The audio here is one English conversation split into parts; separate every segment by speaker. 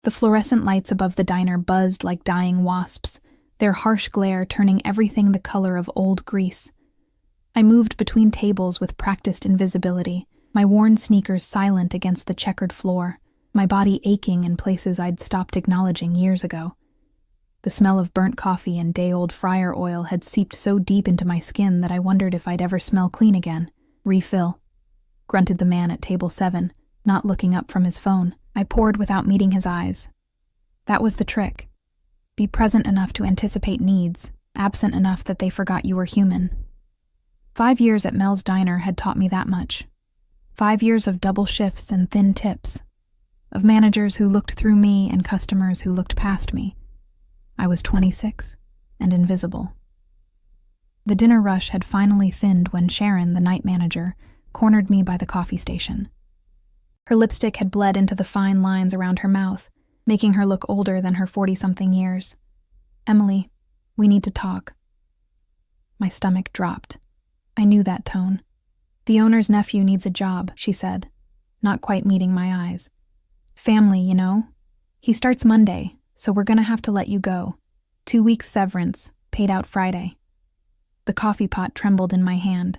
Speaker 1: The fluorescent lights above the diner buzzed like dying wasps, their harsh glare turning everything the color of old grease. I moved between tables with practiced invisibility, my worn sneakers silent against the checkered floor, my body aching in places I'd stopped acknowledging years ago. The smell of burnt coffee and day-old fryer oil had seeped so deep into my skin that I wondered if I'd ever smell clean again. "Refill," grunted the man at table 7, not looking up from his phone. I poured without meeting his eyes. That was the trick. Be present enough to anticipate needs, absent enough that they forgot you were human. 5 years at Mel's Diner had taught me that much. 5 years of double shifts and thin tips, of managers who looked through me and customers who looked past me. I was 26 and invisible. The dinner rush had finally thinned when Sharon, the night manager, cornered me by the coffee station. Her lipstick had bled into the fine lines around her mouth, making her look older than her 40-something years. "Emily, we need to talk." My stomach dropped. I knew that tone. "The owner's nephew needs a job," she said, not quite meeting my eyes. "Family, you know. He starts Monday, so we're gonna have to let you go. 2 weeks severance, paid out Friday." The coffee pot trembled in my hand.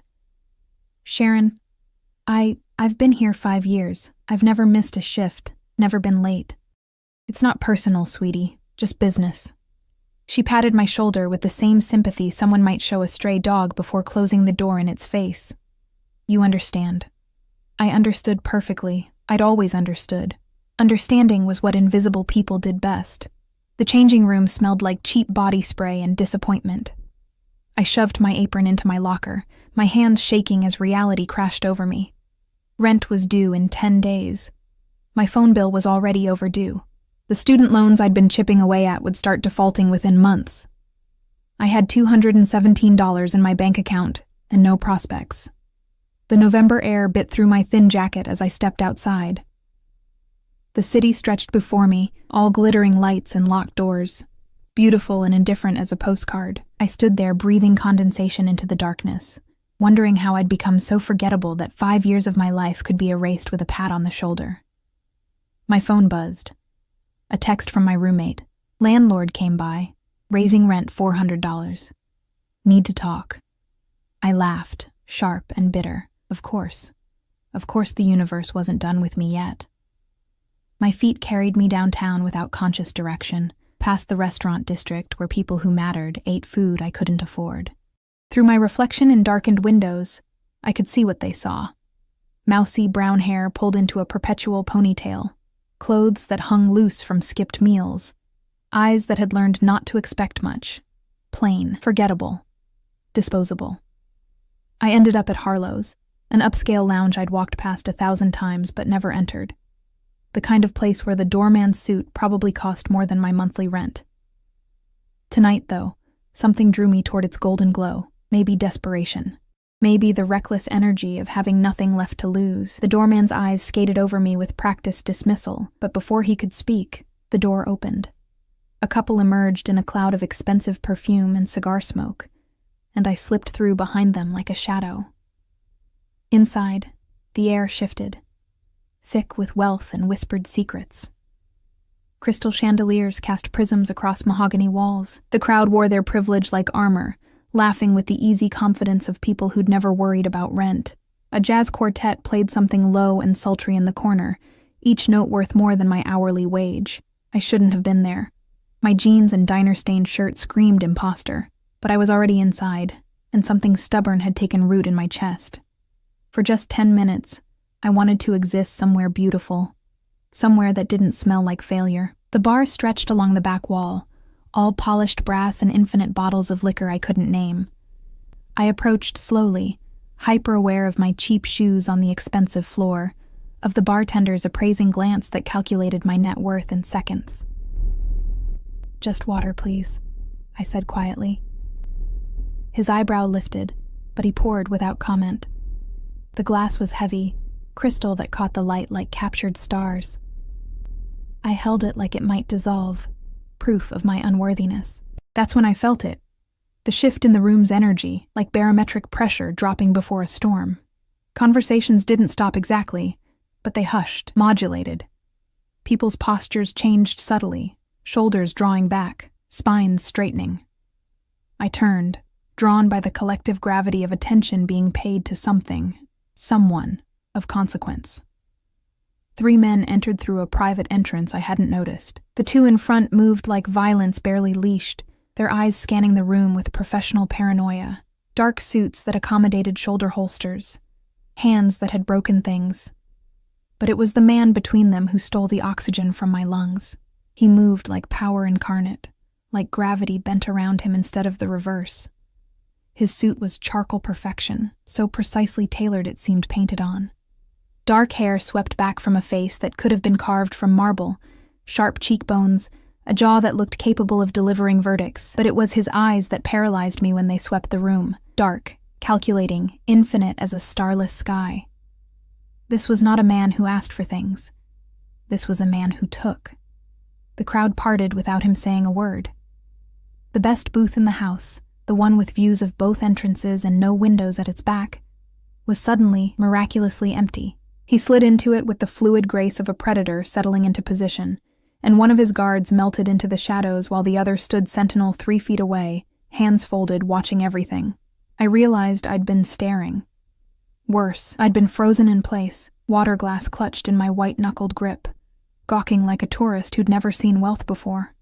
Speaker 1: "Sharon, I've been here 5 years. I've never missed a shift, never been late. It's not personal, sweetie, just business." She patted my shoulder with the same sympathy someone might show a stray dog before closing the door in its face. "You understand." I understood perfectly. I'd always understood. Understanding was what invisible people did best. The changing room smelled like cheap body spray and disappointment. I shoved my apron into my locker, my hands shaking as reality crashed over me. Rent was due in 10 days. My phone bill was already overdue. The student loans I'd been chipping away at would start defaulting within months. I had $217 in my bank account and no prospects. The November air bit through my thin jacket as I stepped outside. The city stretched before me, all glittering lights and locked doors. Beautiful and indifferent as a postcard, I stood there breathing condensation into the darkness, wondering how I'd become so forgettable that 5 years of my life could be erased with a pat on the shoulder. My phone buzzed. A text from my roommate. "Landlord came by, raising rent $400. Need to talk." I laughed, sharp and bitter. Of course. Of course the universe wasn't done with me yet. My feet carried me downtown without conscious direction, past the restaurant district where people who mattered ate food I couldn't afford. Through my reflection in darkened windows, I could see what they saw. Mousy brown hair pulled into a perpetual ponytail, clothes that hung loose from skipped meals, eyes that had learned not to expect much, plain, forgettable, disposable. I ended up at Harlow's, an upscale lounge I'd walked past 1,000 times but never entered. The kind of place where the doorman's suit probably cost more than my monthly rent. Tonight, though, something drew me toward its golden glow, maybe desperation. Maybe the reckless energy of having nothing left to lose. The doorman's eyes skated over me with practiced dismissal, but before he could speak, the door opened. A couple emerged in a cloud of expensive perfume and cigar smoke, and I slipped through behind them like a shadow. Inside, the air shifted, thick with wealth and whispered secrets. Crystal chandeliers cast prisms across mahogany walls. The crowd wore their privilege like armor, laughing with the easy confidence of people who'd never worried about rent. A jazz quartet played something low and sultry in the corner, each note worth more than my hourly wage. I shouldn't have been there. My jeans and diner-stained shirt screamed imposter, but I was already inside, and something stubborn had taken root in my chest. For just 10 minutes, I wanted to exist somewhere beautiful, somewhere that didn't smell like failure. The bar stretched along the back wall, all polished brass and infinite bottles of liquor I couldn't name. I approached slowly, hyper-aware of my cheap shoes on the expensive floor, of the bartender's appraising glance that calculated my net worth in seconds. "Just water, please," I said quietly. His eyebrow lifted, but he poured without comment. The glass was heavy, crystal that caught the light like captured stars. I held it like it might dissolve, proof of my unworthiness. That's when I felt it. The shift in the room's energy, like barometric pressure dropping before a storm. Conversations didn't stop exactly, but they hushed, modulated. People's postures changed subtly, shoulders drawing back, spines straightening. I turned, drawn by the collective gravity of attention being paid to something, someone, of consequence. 3 men entered through a private entrance I hadn't noticed. The 2 in front moved like violence barely leashed, their eyes scanning the room with professional paranoia. Dark suits that accommodated shoulder holsters, hands that had broken things. But it was the man between them who stole the oxygen from my lungs. He moved like power incarnate, like gravity bent around him instead of the reverse. His suit was charcoal perfection, so precisely tailored it seemed painted on. Dark hair swept back from a face that could have been carved from marble, sharp cheekbones, a jaw that looked capable of delivering verdicts, but it was his eyes that paralyzed me when they swept the room, dark, calculating, infinite as a starless sky. This was not a man who asked for things. This was a man who took. The crowd parted without him saying a word. The best booth in the house, the one with views of both entrances and no windows at its back, was suddenly, miraculously empty. He slid into it with the fluid grace of a predator settling into position, and one of his guards melted into the shadows while the other stood sentinel 3 feet away, hands folded, watching everything. I realized I'd been staring. Worse, I'd been frozen in place, water glass clutched in my white-knuckled grip, gawking like a tourist who'd never seen wealth before.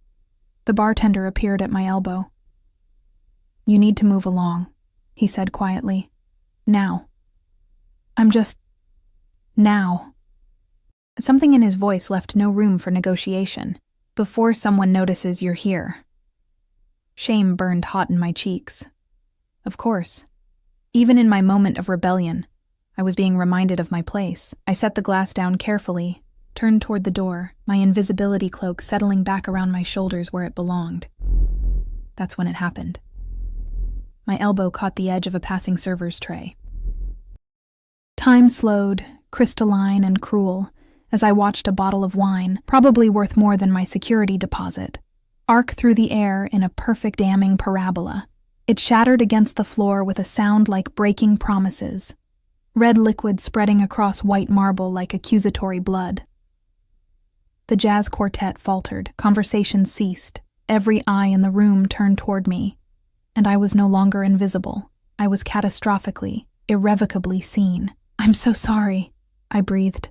Speaker 1: The bartender appeared at my elbow. "You need to move along," he said quietly. "Now." Now. Something in his voice left no room for negotiation. "Before someone notices you're here." Shame burned hot in my cheeks. Of course. Even in my moment of rebellion, I was being reminded of my place. I set the glass down carefully, turned toward the door, my invisibility cloak settling back around my shoulders where it belonged. That's when it happened. My elbow caught the edge of a passing server's tray. Time slowed, crystalline and cruel, as I watched a bottle of wine, probably worth more than my security deposit, arc through the air in a perfect damning parabola. It shattered against the floor with a sound like breaking promises, red liquid spreading across white marble like accusatory blood. The jazz quartet faltered, conversation ceased, every eye in the room turned toward me, and I was no longer invisible. I was catastrophically, irrevocably seen. "I'm so sorry," I breathed,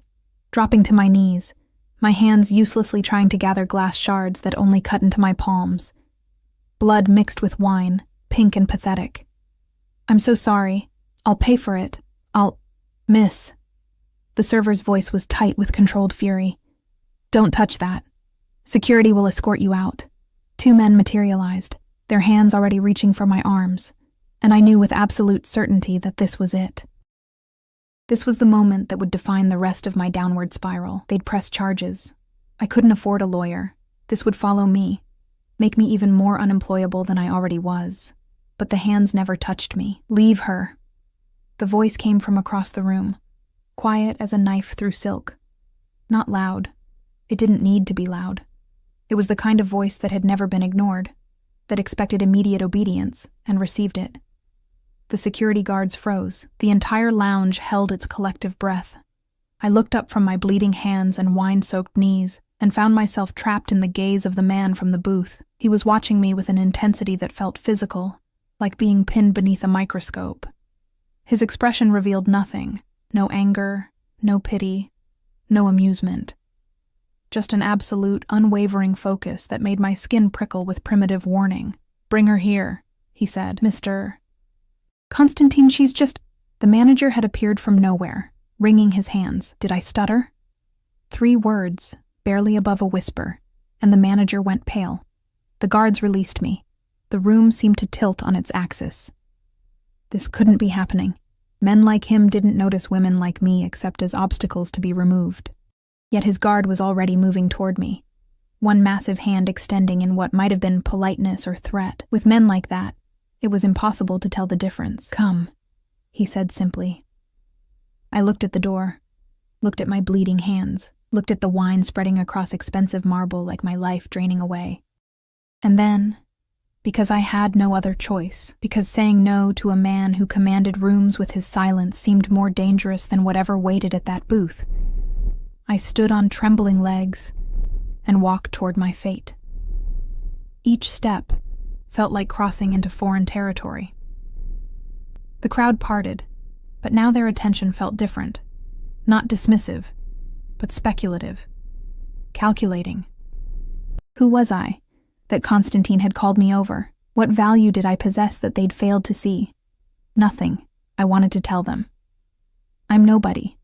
Speaker 1: dropping to my knees, my hands uselessly trying to gather glass shards that only cut into my palms. Blood mixed with wine, pink and pathetic. "I'm so sorry. I'll pay for it. Miss." The server's voice was tight with controlled fury. "Don't touch that. Security will escort you out." 2 men materialized, their hands already reaching for my arms, and I knew with absolute certainty that this was it. This was the moment that would define the rest of my downward spiral. They'd press charges. I couldn't afford a lawyer. This would follow me, make me even more unemployable than I already was. But the hands never touched me. "Leave her." The voice came from across the room, quiet as a knife through silk. Not loud. It didn't need to be loud. It was the kind of voice that had never been ignored, that expected immediate obedience and received it. The security guards froze. The entire lounge held its collective breath. I looked up from my bleeding hands and wine-soaked knees and found myself trapped in the gaze of the man from the booth. He was watching me with an intensity that felt physical, like being pinned beneath a microscope. His expression revealed nothing. No anger, no pity, no amusement. Just an absolute, unwavering focus that made my skin prickle with primitive warning. "Bring her here," he said. "Mr. Constantine, she's just—" The manager had appeared from nowhere, wringing his hands. Did I stutter? 3 words, barely above a whisper, and the manager went pale. The guards released me. The room seemed to tilt on its axis. This couldn't be happening. Men like him didn't notice women like me except as obstacles to be removed. Yet his guard was already moving toward me, one massive hand extending in what might have been politeness or threat. With men like that, it was impossible to tell the difference. "Come," he said simply. I looked at the door, looked at my bleeding hands, looked at the wine spreading across expensive marble like my life draining away. And then, because I had no other choice, because saying no to a man who commanded rooms with his silence seemed more dangerous than whatever waited at that booth, I stood on trembling legs, and walked toward my fate. Each step felt like crossing into foreign territory. The crowd parted, but now their attention felt different. Not dismissive, but speculative, calculating. Who was I, that Constantine had called me over? What value did I possess that they'd failed to see? Nothing, I wanted to tell them. I'm nobody.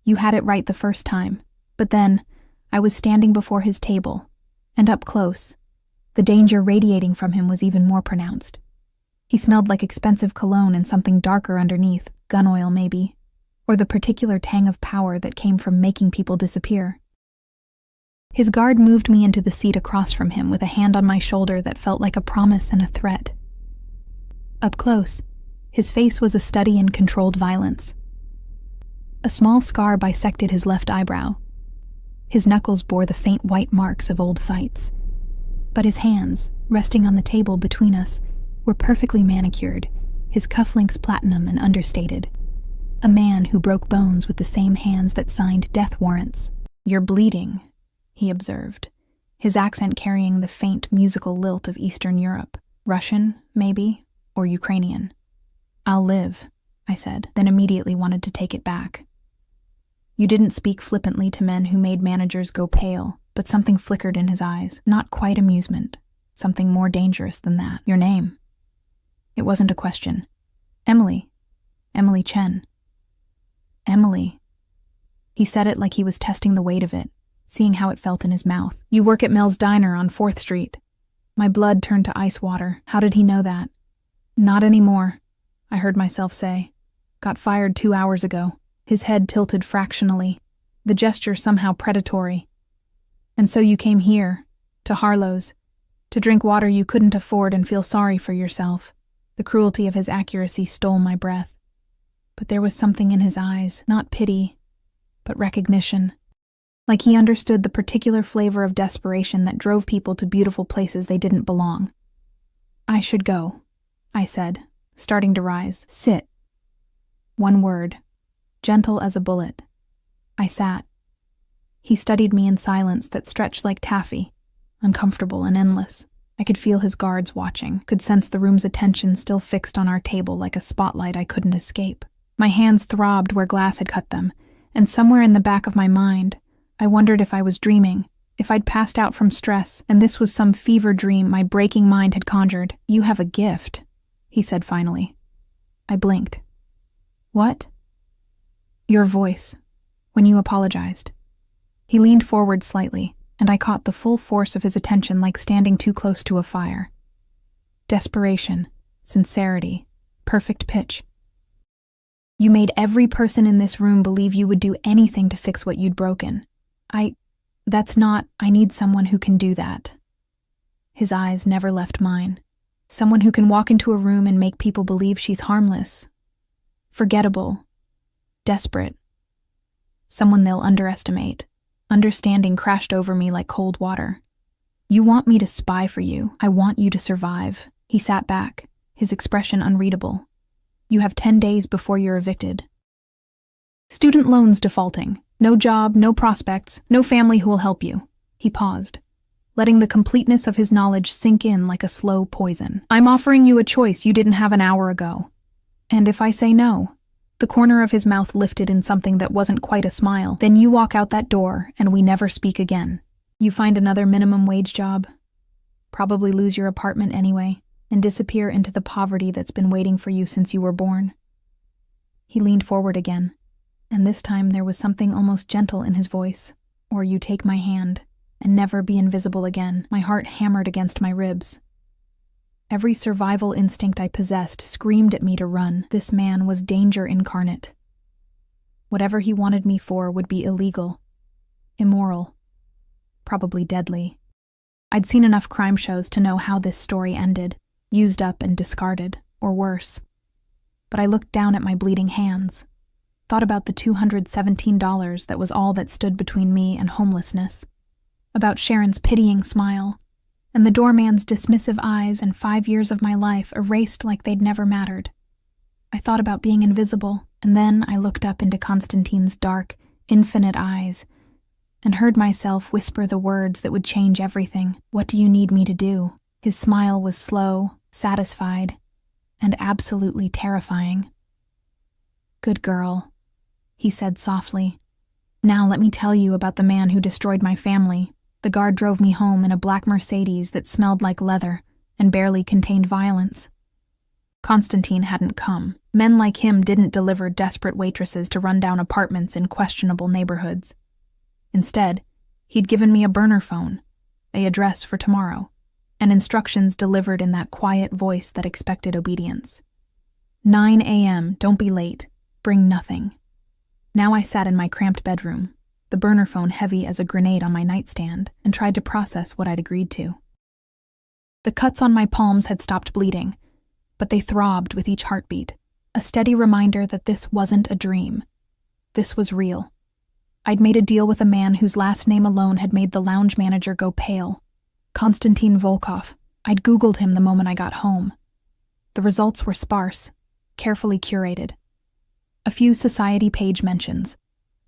Speaker 1: You had it right the first time, but then I was standing before his table, and up close, the danger radiating from him was even more pronounced. He smelled like expensive cologne and something darker underneath, gun oil maybe, or the particular tang of power that came from making people disappear. His guard moved me into the seat across from him with a hand on my shoulder that felt like a promise and a threat. Up close, his face was a study in controlled violence. A small scar bisected his left eyebrow. His knuckles bore the faint white marks of old fights. But his hands, resting on the table between us, were perfectly manicured, his cufflinks platinum and understated. A man who broke bones with the same hands that signed death warrants. "You're bleeding," he observed, his accent carrying the faint musical lilt of Eastern Europe. "Russian, maybe, or Ukrainian." "I'll live," I said, then immediately wanted to take it back. You didn't speak flippantly to men who made managers go pale, but something flickered in his eyes, not quite amusement, something more dangerous than that. "Your name?" It wasn't a question. "Emily. Emily Chen." "Emily." He said it like he was testing the weight of it, seeing how it felt in his mouth. "You work at Mel's Diner on 4th Street. My blood turned to ice water. How did he know that? "Not anymore," I heard myself say. "Got fired 2 hours ago." His head tilted fractionally, the gesture somehow predatory. "And so you came here, to Harlow's, to drink water you couldn't afford and feel sorry for yourself." The cruelty of his accuracy stole my breath. But there was something in his eyes, not pity, but recognition. Like he understood the particular flavor of desperation that drove people to beautiful places they didn't belong. "I should go," I said, starting to rise. "Sit." One word, gentle as a bullet. I sat. He studied me in silence that stretched like taffy, uncomfortable and endless. I could feel his guards watching, could sense the room's attention still fixed on our table like a spotlight I couldn't escape. My hands throbbed where glass had cut them, and somewhere in the back of my mind, I wondered if I was dreaming, if I'd passed out from stress, and this was some fever dream my breaking mind had conjured. "You have a gift," he said finally. I blinked. "What?" "Your voice, when you apologized." He leaned forward slightly, and I caught the full force of his attention like standing too close to a fire. Desperation, sincerity, perfect pitch. "You made every person in this room believe you would do anything to fix what you'd broken. I need someone who can do that." His eyes never left mine. Someone who can walk into a room and make people believe she's harmless, forgettable, desperate. Someone they'll underestimate. Understanding crashed over me like cold water. "You want me to spy for you. I want you to survive." He sat back, his expression unreadable. "You have 10 days before you're evicted. Student loans defaulting. No job, no prospects, no family who will help you." He paused, letting the completeness of his knowledge sink in like a slow poison. "I'm offering you a choice you didn't have an hour ago. And if I say no," the corner of his mouth lifted in something that wasn't quite a smile, "then you walk out that door and we never speak again. You find another minimum wage job, probably lose your apartment anyway, and disappear into the poverty that's been waiting for you since you were born." He leaned forward again, and this time there was something almost gentle in his voice. "Or you take my hand and never be invisible again." My heart hammered against my ribs. Every survival instinct I possessed screamed at me to run. This man was danger incarnate. Whatever he wanted me for would be illegal, immoral, probably deadly. I'd seen enough crime shows to know how this story ended, used up and discarded, or worse. But I looked down at my bleeding hands, thought about the $217 that was all that stood between me and homelessness, about Sharon's pitying smile, and the doorman's dismissive eyes, and 5 years of my life erased like they'd never mattered. I thought about being invisible, and then I looked up into Constantine's dark, infinite eyes, and heard myself whisper the words that would change everything. "What do you need me to do?" His smile was slow, satisfied, and absolutely terrifying. "Good girl," he said softly. "Now let me tell you about the man who destroyed my family." The guard drove me home in a black Mercedes that smelled like leather and barely contained violence. Constantine hadn't come. Men like him didn't deliver desperate waitresses to run-down apartments in questionable neighborhoods. Instead, he'd given me a burner phone, an address for tomorrow, and instructions delivered in that quiet voice that expected obedience. 9 a.m., don't be late, bring nothing. Now I sat in my cramped bedroom, the burner phone heavy as a grenade on my nightstand, and tried to process what I'd agreed to. The cuts on my palms had stopped bleeding, but they throbbed with each heartbeat, a steady reminder that this wasn't a dream. This was real. I'd made a deal with a man whose last name alone had made the lounge manager go pale. Konstantin Volkov. I'd Googled him the moment I got home. The results were sparse, carefully curated. A few society page mentions: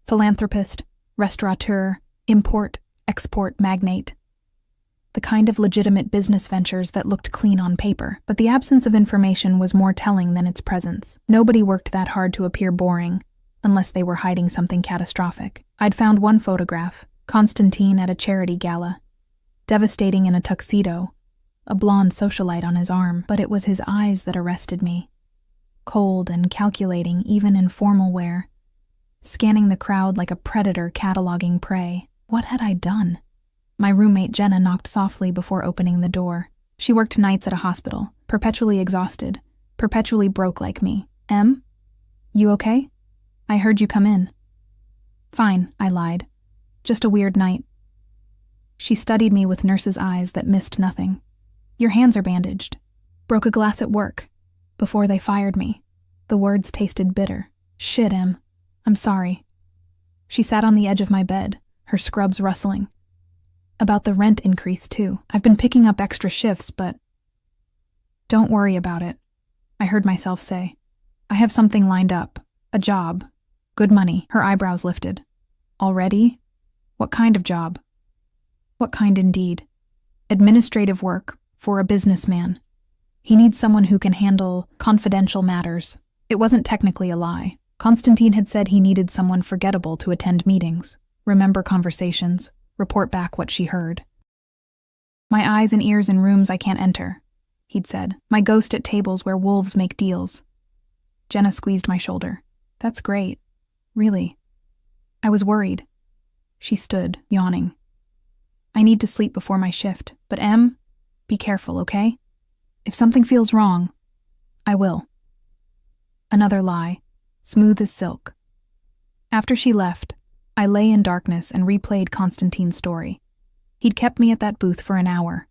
Speaker 1: philanthropist, restaurateur, import-export magnate. The kind of legitimate business ventures that looked clean on paper, but the absence of information was more telling than its presence. Nobody worked that hard to appear boring, unless they were hiding something catastrophic. I'd found one photograph, Constantine at a charity gala, devastating in a tuxedo, a blonde socialite on his arm, but it was his eyes that arrested me. Cold and calculating even in formal wear, scanning the crowd like a predator cataloging prey. What had I done? My roommate Jenna knocked softly before opening the door. She worked nights at a hospital, perpetually exhausted, perpetually broke like me. "Em? You okay? I heard you come in." "Fine," I lied. "Just a weird night." She studied me with nurse's eyes that missed nothing. "Your hands are bandaged. Broke a glass at work. Before they fired me." The words tasted bitter. "Shit, Em. I'm sorry." She sat on the edge of my bed, her scrubs rustling. "About the rent increase, too. I've been picking up extra shifts, but..." "Don't worry about it," I heard myself say. "I have something lined up. A job. Good money." Her eyebrows lifted. "Already? What kind of job?" What kind indeed? Administrative work for a businessman. He needs someone who can handle confidential matters. It wasn't technically a lie. Constantine had said he needed someone forgettable to attend meetings, remember conversations, report back what she heard. "My eyes and ears in rooms I can't enter," he'd said. "My ghost at tables where wolves make deals." Jenna squeezed my shoulder. "That's great. Really." I was worried. She stood, yawning. "I need to sleep before my shift, but Em, be careful, okay? If something feels wrong, I will." Another lie, smooth as silk. After she left, I lay in darkness and replayed Constantine's story. He'd kept me at that booth for an hour,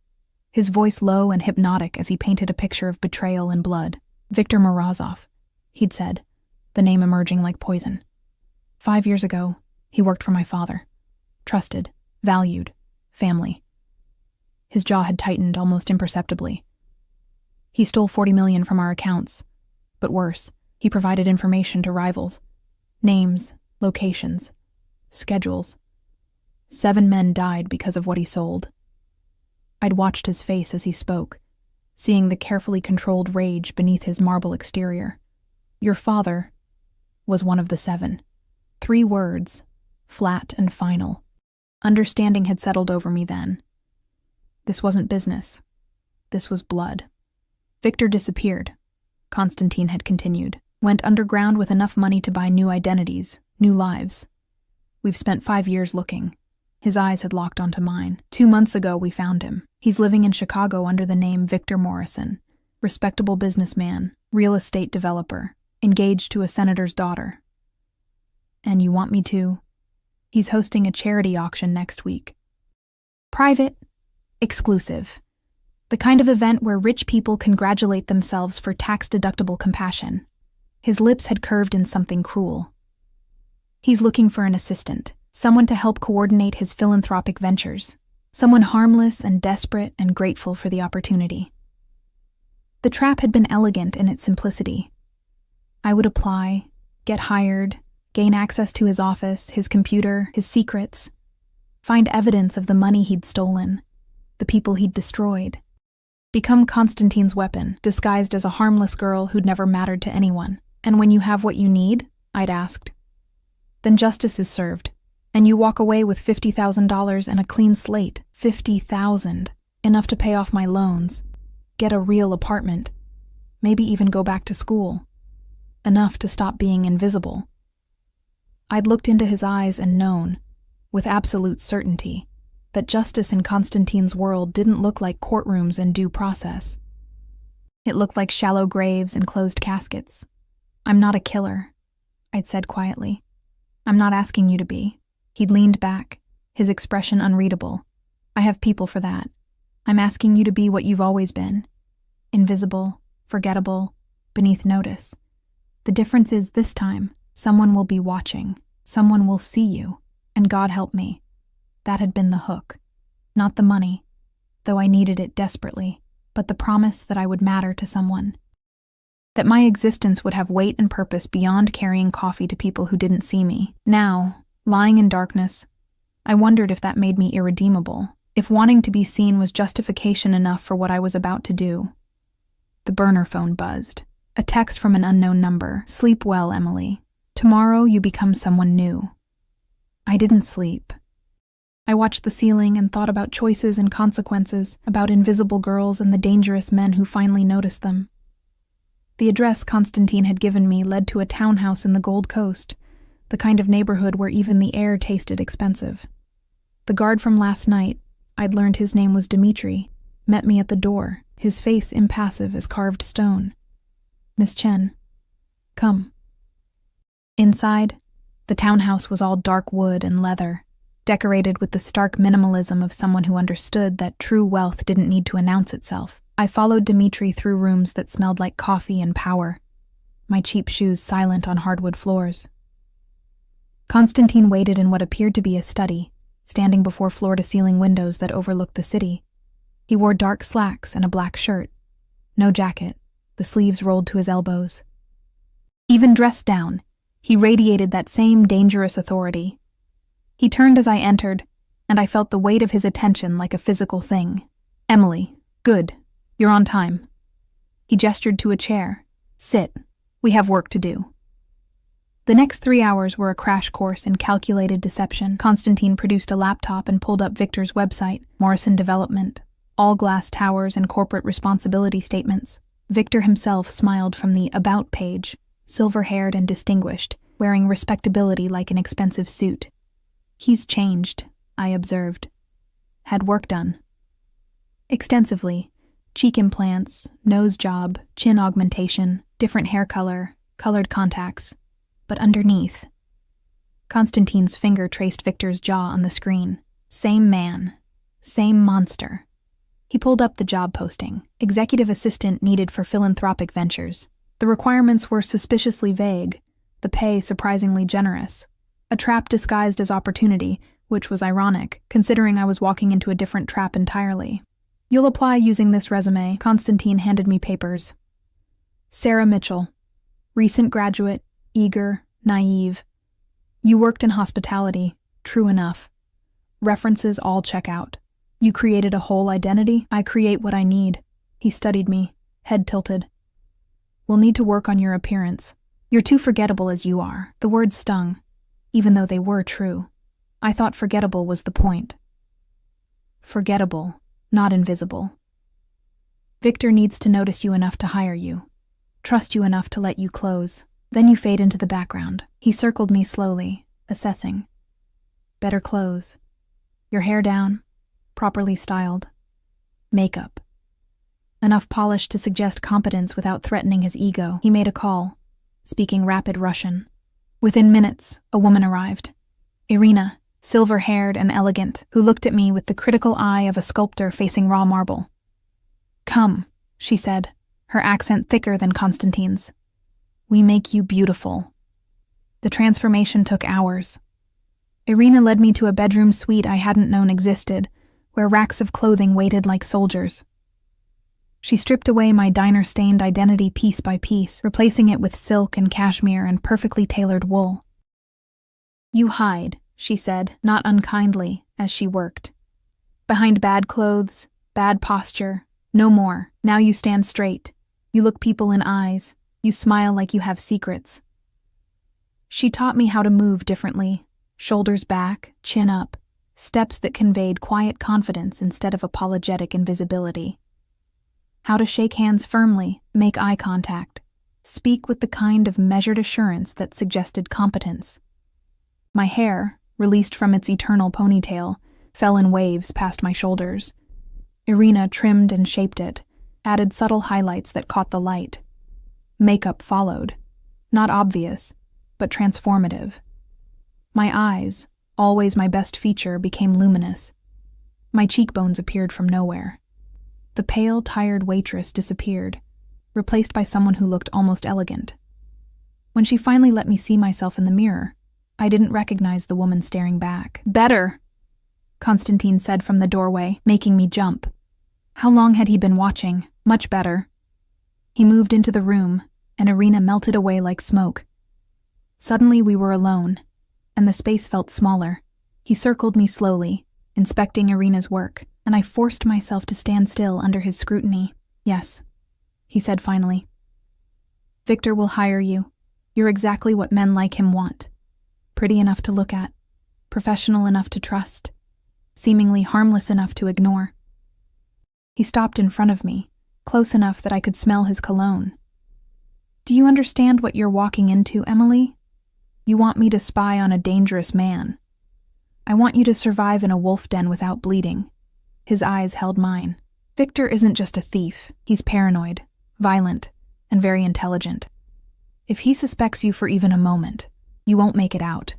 Speaker 1: his voice low and hypnotic as he painted a picture of betrayal and blood. "Viktor Morozov," he'd said, the name emerging like poison. 5 years ago, he worked for my father. Trusted, valued, family. His jaw had tightened almost imperceptibly. He stole $40 million from our accounts, but worse, he provided information to rivals. Names, locations, schedules. 7 men died because of what he sold. I'd watched his face as he spoke, seeing the carefully controlled rage beneath his marble exterior. "Your father was one of the 7. 3 words, flat and final. Understanding had settled over me then. This wasn't business. This was blood. Victor disappeared," Constantine had continued. "Went underground with enough money to buy new identities, new lives. We've spent 5 years looking." His eyes had locked onto mine. 2 months ago, we found him. He's living in Chicago under the name Victor Morrison. Respectable businessman, real estate developer, engaged to a senator's daughter. "And you want me to?" "He's hosting a charity auction next week. Private, exclusive. The kind of event where rich people congratulate themselves for tax-deductible compassion." His lips had curved in something cruel. "He's looking for an assistant, someone to help coordinate his philanthropic ventures, someone harmless and desperate and grateful for the opportunity." The trap had been elegant in its simplicity. I would apply, get hired, gain access to his office, his computer, his secrets. Find evidence of the money he'd stolen, the people he'd destroyed. Become Constantine's weapon, disguised as a harmless girl who'd never mattered to anyone. And when you have what you need, I'd asked, then justice is served, and you walk away with $50,000 and a clean slate. $50,000, enough to pay off my loans, get a real apartment, maybe even go back to school, enough to stop being invisible. I'd looked into his eyes and known, with absolute certainty, that justice in Constantine's world didn't look like courtrooms and due process. It looked like shallow graves and closed caskets. I'm not a killer, I'd said quietly. I'm not asking you to be. He'd leaned back, his expression unreadable. I have people for that. I'm asking you to be what you've always been. Invisible, forgettable, beneath notice. The difference is this time, someone will be watching, someone will see you, and God help me. That had been the hook. Not the money, though I needed it desperately, but the promise that I would matter to someone. That my existence would have weight and purpose beyond carrying coffee to people who didn't see me. Now, lying in darkness, I wondered if that made me irredeemable, if wanting to be seen was justification enough for what I was about to do. The burner phone buzzed. A text from an unknown number. Sleep well, Emily. Tomorrow you become someone new. I didn't sleep. I watched the ceiling and thought about choices and consequences, about invisible girls and the dangerous men who finally noticed them. The address Constantine had given me led to a townhouse in the Gold Coast, the kind of neighborhood where even the air tasted expensive. The guard from last night, I'd learned his name was Dimitri, met me at the door, his face impassive as carved stone. Miss Chen, come. Inside, the townhouse was all dark wood and leather, decorated with the stark minimalism of someone who understood that true wealth didn't need to announce itself. I followed Dimitri through rooms that smelled like coffee and power, my cheap shoes silent on hardwood floors. Constantine waited in what appeared to be a study, standing before floor-to-ceiling windows that overlooked the city. He wore dark slacks and a black shirt, no jacket, the sleeves rolled to his elbows. Even dressed down, he radiated that same dangerous authority. He turned as I entered, and I felt the weight of his attention like a physical thing. Emily, good, you're on time. He gestured to a chair. Sit, we have work to do. The next 3 hours were a crash course in calculated deception. Constantine produced a laptop and pulled up Victor's website, Morrison Development, all glass towers and corporate responsibility statements. Victor himself smiled from the About page, silver-haired and distinguished, wearing respectability like an expensive suit. He's changed, I observed. Had work done. Extensively. Cheek implants, nose job, chin augmentation, different hair color, colored contacts. But underneath, Constantine's finger traced Victor's jaw on the screen. Same man. Same monster. He pulled up the job posting. Executive assistant needed for philanthropic ventures. The requirements were suspiciously vague, the pay surprisingly generous. A trap disguised as opportunity, which was ironic, considering I was walking into a different trap entirely. You'll apply using this resume. Constantine handed me papers. Sarah Mitchell. Recent graduate, eager, naive. You worked in hospitality. True enough. References all check out. You created a whole identity. I create what I need. He studied me, head tilted. We'll need to work on your appearance. You're too forgettable as you are. The words stung, even though they were true. I thought forgettable was the point. Forgettable, not invisible. Victor needs to notice you enough to hire you, trust you enough to let you close. Then you fade into the background. He circled me slowly, assessing. Better clothes. Your hair down, properly styled. Makeup. Enough polish to suggest competence without threatening his ego. He made a call, speaking rapid Russian. Within minutes, a woman arrived. Irina, silver-haired and elegant, who looked at me with the critical eye of a sculptor facing raw marble. Come, she said, her accent thicker than Constantine's. We make you beautiful. The transformation took hours. Irina led me to a bedroom suite I hadn't known existed, where racks of clothing waited like soldiers. She stripped away my diner-stained identity piece by piece, replacing it with silk and cashmere and perfectly tailored wool. You hide, she said, not unkindly, as she worked. Behind bad clothes, bad posture, no more. Now you stand straight. You look people in eyes. You smile like you have secrets. She taught me how to move differently, shoulders back, chin up, steps that conveyed quiet confidence instead of apologetic invisibility. How to shake hands firmly, make eye contact, speak with the kind of measured assurance that suggested competence. My hair, released from its eternal ponytail, fell in waves past my shoulders. Irina trimmed and shaped it, added subtle highlights that caught the light. Makeup followed, not obvious, but transformative. My eyes, always my best feature, became luminous. My cheekbones appeared from nowhere. The pale, tired waitress disappeared, replaced by someone who looked almost elegant. When she finally let me see myself in the mirror, I didn't recognize the woman staring back. "Better," Constantine said from the doorway, making me jump. How long had he been watching? Much better. He moved into the room, and Irina melted away like smoke. Suddenly we were alone, and the space felt smaller. He circled me slowly, inspecting Irina's work, and I forced myself to stand still under his scrutiny. "Yes," he said finally. "Victor will hire you. You're exactly what men like him want. Pretty enough to look at, professional enough to trust, seemingly harmless enough to ignore." He stopped in front of me, close enough that I could smell his cologne. "Do you understand what you're walking into, Emily? You want me to spy on a dangerous man. I want you to survive in a wolf den without bleeding." His eyes held mine. "Victor isn't just a thief. He's paranoid, violent, and very intelligent. If he suspects you for even a moment, you won't make it out.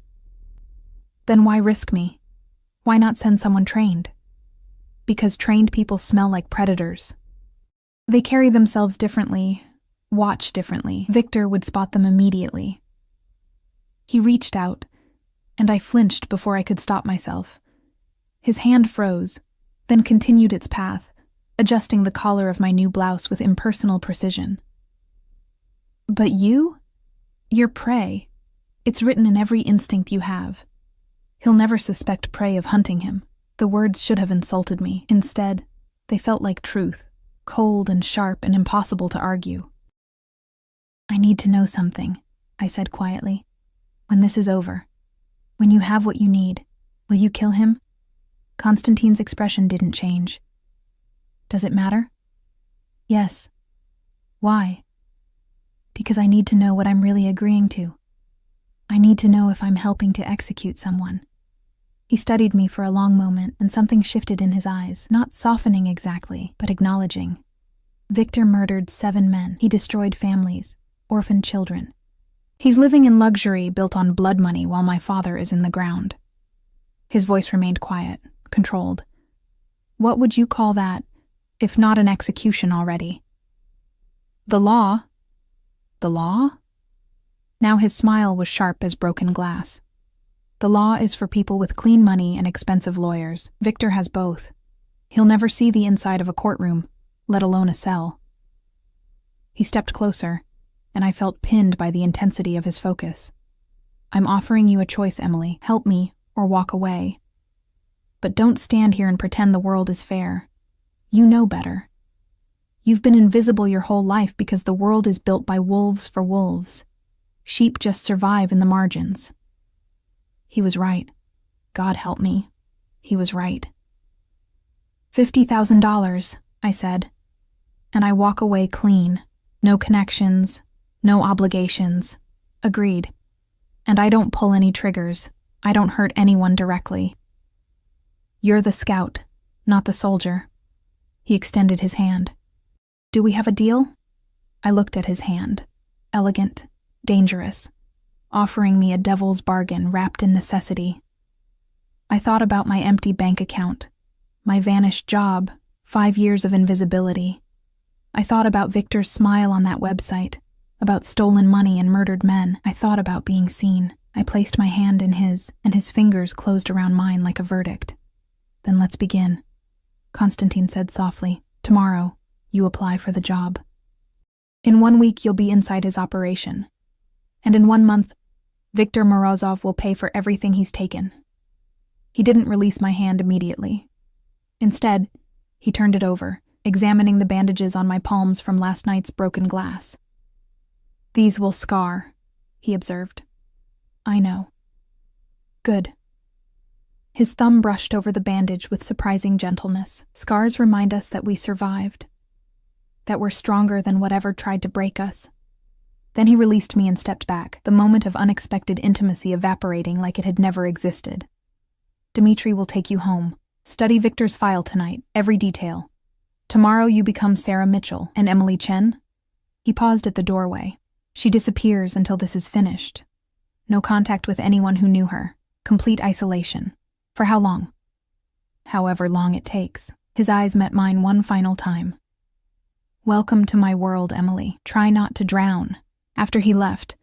Speaker 1: Then why risk me? Why not send someone trained? Because trained people smell like predators. They carry themselves differently, watch differently. Victor would spot them immediately." He reached out, and I flinched before I could stop myself. His hand froze, then continued its path, adjusting the collar of my new blouse with impersonal precision. "But you? You're prey. It's written in every instinct you have. He'll never suspect prey of hunting him." The words should have insulted me. Instead, they felt like truth, cold and sharp and impossible to argue. "I need to know something," I said quietly. "When this is over, when you have what you need, will you kill him?" Constantine's expression didn't change. "Does it matter?" "Yes." "Why?" "Because I need to know what I'm really agreeing to. I need to know if I'm helping to execute someone." He studied me for a long moment, and something shifted in his eyes, not softening exactly, but acknowledging. "Victor murdered 7 men. He destroyed families, orphaned children. He's living in luxury built on blood money while my father is in the ground." His voice remained quiet, controlled. "What would you call that, if not an execution already?" "The law." "The law?" Now his smile was sharp as broken glass. "The law is for people with clean money and expensive lawyers. Victor has both. He'll never see the inside of a courtroom, let alone a cell." He stepped closer, and I felt pinned by the intensity of his focus. "I'm offering you a choice, Emily. Help me, or walk away. But don't stand here and pretend the world is fair. You know better. You've been invisible your whole life because the world is built by wolves for wolves. Sheep just survive in the margins." He was right. God help me. He was right. $50,000, I said. And I walk away clean. No connections, no obligations. Agreed. And I don't pull any triggers. I don't hurt anyone directly. You're the scout, not the soldier. He extended his hand. Do we have a deal? I looked at his hand. Elegant, dangerous, offering me a devil's bargain wrapped in necessity. I thought about my empty bank account, my vanished job, 5 years of invisibility. I thought about Victor's smile on that website, about stolen money and murdered men. I thought about being seen. I placed my hand in his, and his fingers closed around mine like a verdict. Then let's begin, Constantine said softly. Tomorrow, you apply for the job. In 1 week, you'll be inside his operation. And in 1 month, Victor Morozov will pay for everything he's taken. He didn't release my hand immediately. Instead, he turned it over, examining the bandages on my palms from last night's broken glass. "These will scar," he observed. "I know." "Good." His thumb brushed over the bandage with surprising gentleness. Scars remind us that we survived, that we're stronger than whatever tried to break us. Then he released me and stepped back, the moment of unexpected intimacy evaporating like it had never existed. "Dimitri will take you home. Study Victor's file tonight, every detail. Tomorrow you become Sarah Mitchell and Emily Chen." He paused at the doorway. "She disappears until this is finished. No contact with anyone who knew her. Complete isolation. For how long?" "However long it takes." His eyes met mine one final time. "Welcome to my world, Emily. Try not to drown." After he left,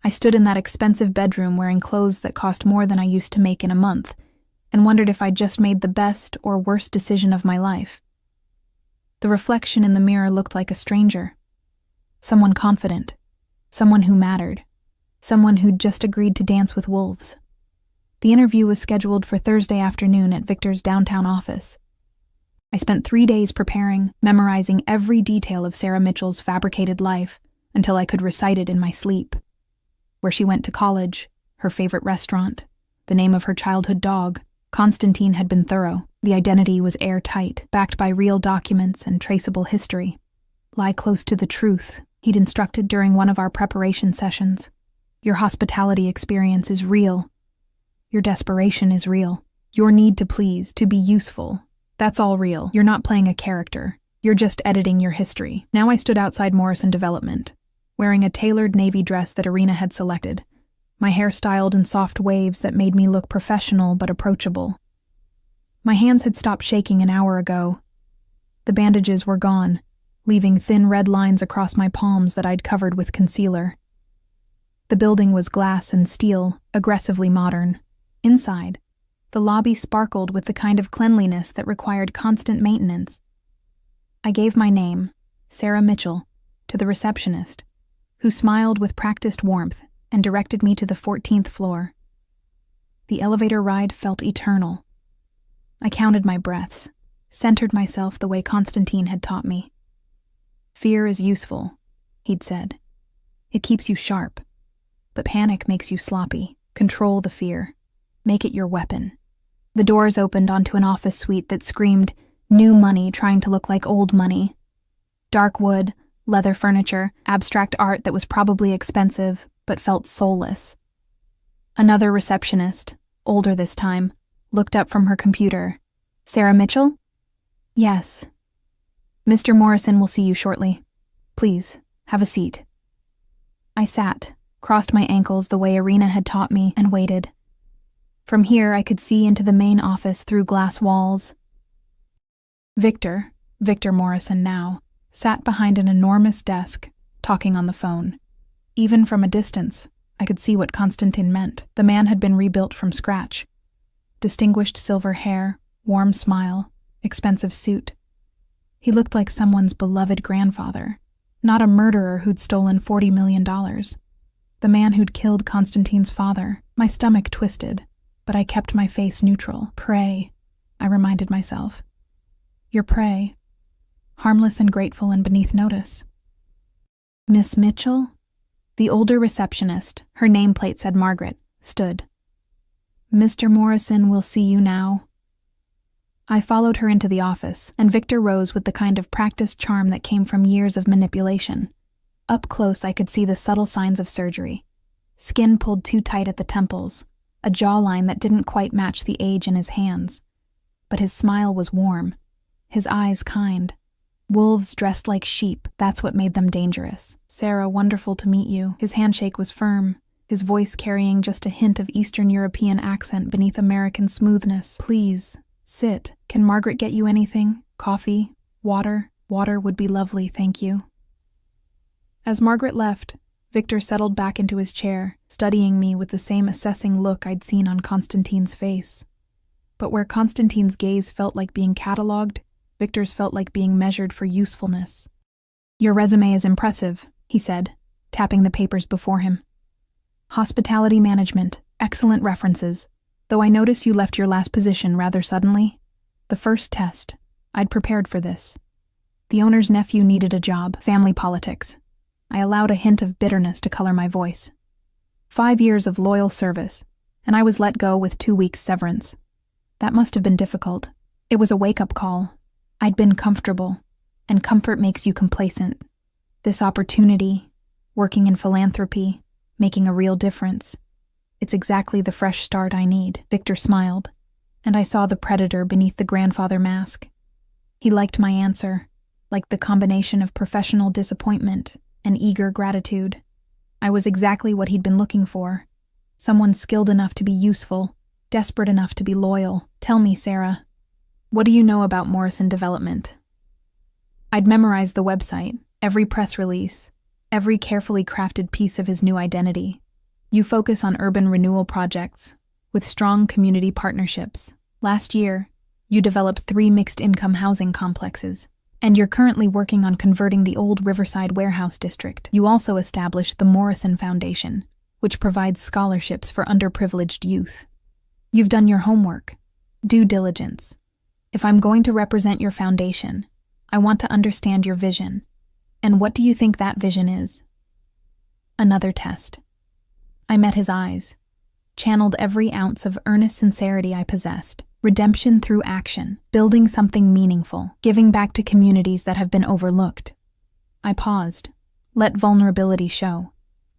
Speaker 1: I stood in that expensive bedroom wearing clothes that cost more than I used to make in a month, and wondered if I'd just made the best or worst decision of my life. The reflection in the mirror looked like a stranger. Someone confident. Someone who mattered. Someone who'd just agreed to dance with wolves. The interview was scheduled for Thursday afternoon at Victor's downtown office. I spent 3 days preparing, memorizing every detail of Sarah Mitchell's fabricated life until I could recite it in my sleep. Where she went to college, her favorite restaurant, the name of her childhood dog. Constantine had been thorough. The identity was airtight, backed by real documents and traceable history. "Lie close to the truth," he'd instructed during one of our preparation sessions. "Your hospitality experience is real. Your desperation is real. Your need to please, to be useful. That's all real. You're not playing a character. You're just editing your history." Now I stood outside Morrison Development, wearing a tailored navy dress that Irina had selected, my hair styled in soft waves that made me look professional but approachable. My hands had stopped shaking an hour ago. The bandages were gone, leaving thin red lines across my palms that I'd covered with concealer. The building was glass and steel, aggressively modern. Inside, the lobby sparkled with the kind of cleanliness that required constant maintenance. I gave my name, Sarah Mitchell, to the receptionist, who smiled with practiced warmth and directed me to the 14th floor. The elevator ride felt eternal. I counted my breaths, centered myself the way Constantine had taught me. "Fear is useful," he'd said. "It keeps you sharp. But panic makes you sloppy. Control the fear. Make it your weapon." The doors opened onto an office suite that screamed new money trying to look like old money. Dark wood, leather furniture, abstract art that was probably expensive but felt soulless. Another receptionist, older this time, looked up from her computer. "Sarah Mitchell?" "Yes." "Mr. Morrison will see you shortly. Please, have a seat." I sat, crossed my ankles the way Irina had taught me, and waited. From here I could see into the main office through glass walls. Victor Morrison now, sat behind an enormous desk, talking on the phone. Even from a distance, I could see what Constantine meant. The man had been rebuilt from scratch. Distinguished silver hair, warm smile, expensive suit. He looked like someone's beloved grandfather, not a murderer who'd stolen $40 million. The man who'd killed Constantine's father. My stomach twisted, but I kept my face neutral. "Prey," I reminded myself. "Your prey. Harmless and grateful and beneath notice." "Miss Mitchell?" The older receptionist, her nameplate said Margaret, stood. "Mr. Morrison will see you now." I followed her into the office, and Victor rose with the kind of practiced charm that came from years of manipulation. Up close I could see the subtle signs of surgery. Skin pulled too tight at the temples, a jawline that didn't quite match the age in his hands. But his smile was warm, his eyes kind. Wolves dressed like sheep, that's what made them dangerous. "Sarah, wonderful to meet you." His handshake was firm, his voice carrying just a hint of Eastern European accent beneath American smoothness. "Please, sit. Can Margaret get you anything? Coffee? Water? Water would be lovely, thank you." As Margaret left, Victor settled back into his chair, studying me with the same assessing look I'd seen on Constantine's face. But where Constantine's gaze felt like being catalogued, Victor's felt like being measured for usefulness. "Your resume is impressive," he said, tapping the papers before him. "Hospitality management, excellent references. Though I notice you left your last position rather suddenly. The first test. I'd prepared for this. The owner's nephew needed a job, family politics. I allowed a hint of bitterness to color my voice. 5 years of loyal service, and I was let go with 2 weeks severance. That must have been difficult. It was a wake-up call. I'd been comfortable, and comfort makes you complacent. This opportunity, working in philanthropy, making a real difference. It's exactly the fresh start I need. Victor smiled, and I saw the predator beneath the grandfather mask. He liked my answer, like the combination of professional disappointment and eager gratitude. I was exactly what he'd been looking for. Someone skilled enough to be useful, desperate enough to be loyal. Tell me, Sarah, what do you know about Morrison Development? I'd memorized the website, every press release, every carefully crafted piece of his new identity. You focus on urban renewal projects, with strong community partnerships. Last year, you developed 3 mixed-income housing complexes, and you're currently working on converting the old Riverside Warehouse District. You also established the Morrison Foundation, which provides scholarships for underprivileged youth. You've done your homework, due diligence. If I'm going to represent your foundation, I want to understand your vision. And what do you think that vision is? Another test. I met his eyes, channeled every ounce of earnest sincerity I possessed. Redemption through action, building something meaningful, giving back to communities that have been overlooked. I paused, let vulnerability show.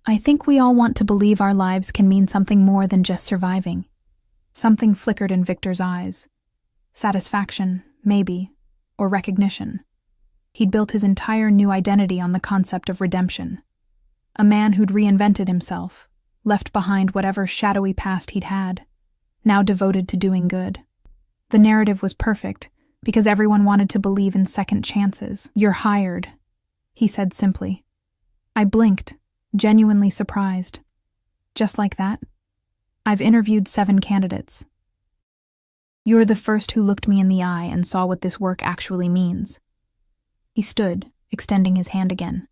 Speaker 1: I think we all want to believe our lives can mean something more than just surviving. Something flickered in Victor's eyes. Satisfaction, maybe, or recognition. He'd built his entire new identity on the concept of redemption. A man who'd reinvented himself, left behind whatever shadowy past he'd had, now devoted to doing good. The narrative was perfect, because everyone wanted to believe in second chances. You're hired, he said simply. I blinked, genuinely surprised. Just like that? I've interviewed 7 candidates. You're the first who looked me in the eye and saw what this work actually means. He stood, extending his hand again.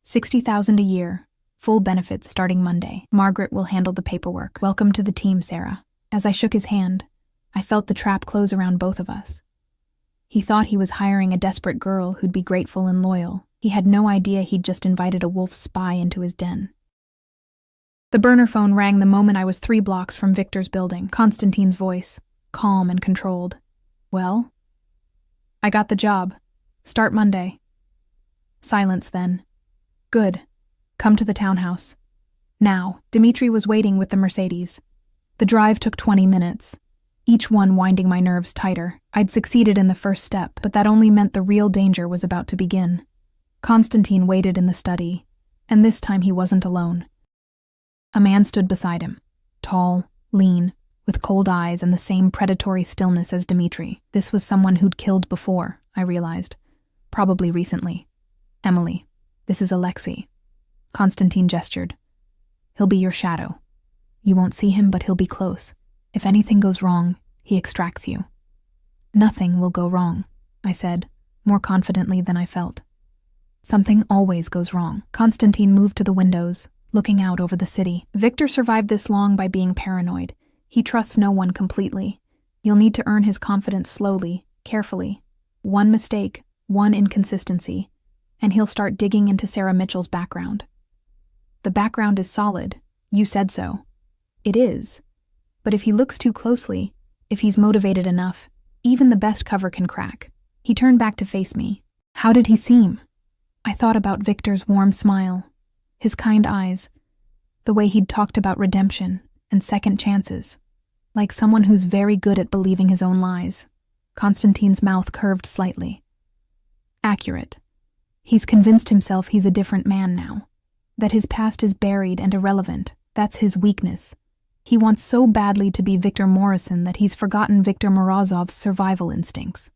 Speaker 1: $60,000 a year, full benefits starting Monday. Margaret will handle the paperwork. Welcome to the team, Sarah. As I shook his hand, I felt the trap close around both of us. He thought he was hiring a desperate girl who'd be grateful and loyal. He had no idea he'd just invited a wolf spy into his den. The burner phone rang the moment I was 3 blocks from Victor's building. Constantine's voice, calm and controlled. Well? I got the job. Start Monday. Silence then. Good. Come to the townhouse. Now. Dimitri was waiting with the Mercedes. The drive took 20 minutes, each one winding my nerves tighter. I'd succeeded in the first step, but that only meant the real danger was about to begin. Constantine waited in the study, and this time he wasn't alone. A man stood beside him, tall, lean, with cold eyes and the same predatory stillness as Dimitri. This was someone who'd killed before, I realized. Probably recently. Emily, this is Alexei. Constantine gestured. He'll be your shadow. You won't see him, but he'll be close. If anything goes wrong, he extracts you. Nothing will go wrong, I said, more confidently than I felt. Something always goes wrong. Constantine moved to the windows, looking out over the city. Victor survived this long by being paranoid. He trusts no one completely. You'll need to earn his confidence slowly, carefully. One mistake, one inconsistency, and he'll start digging into Sarah Mitchell's background. The background is solid. You said so. It is. But if he looks too closely, if he's motivated enough, even the best cover can crack. He turned back to face me. How did he seem? I thought about Victor's warm smile, his kind eyes, the way he'd talked about redemption and second chances, like someone who's very good at believing his own lies. Constantine's mouth curved slightly. Accurate. He's convinced himself he's a different man now, that his past is buried and irrelevant. That's his weakness. He wants so badly to be Victor Morrison that he's forgotten Victor Morozov's survival instincts.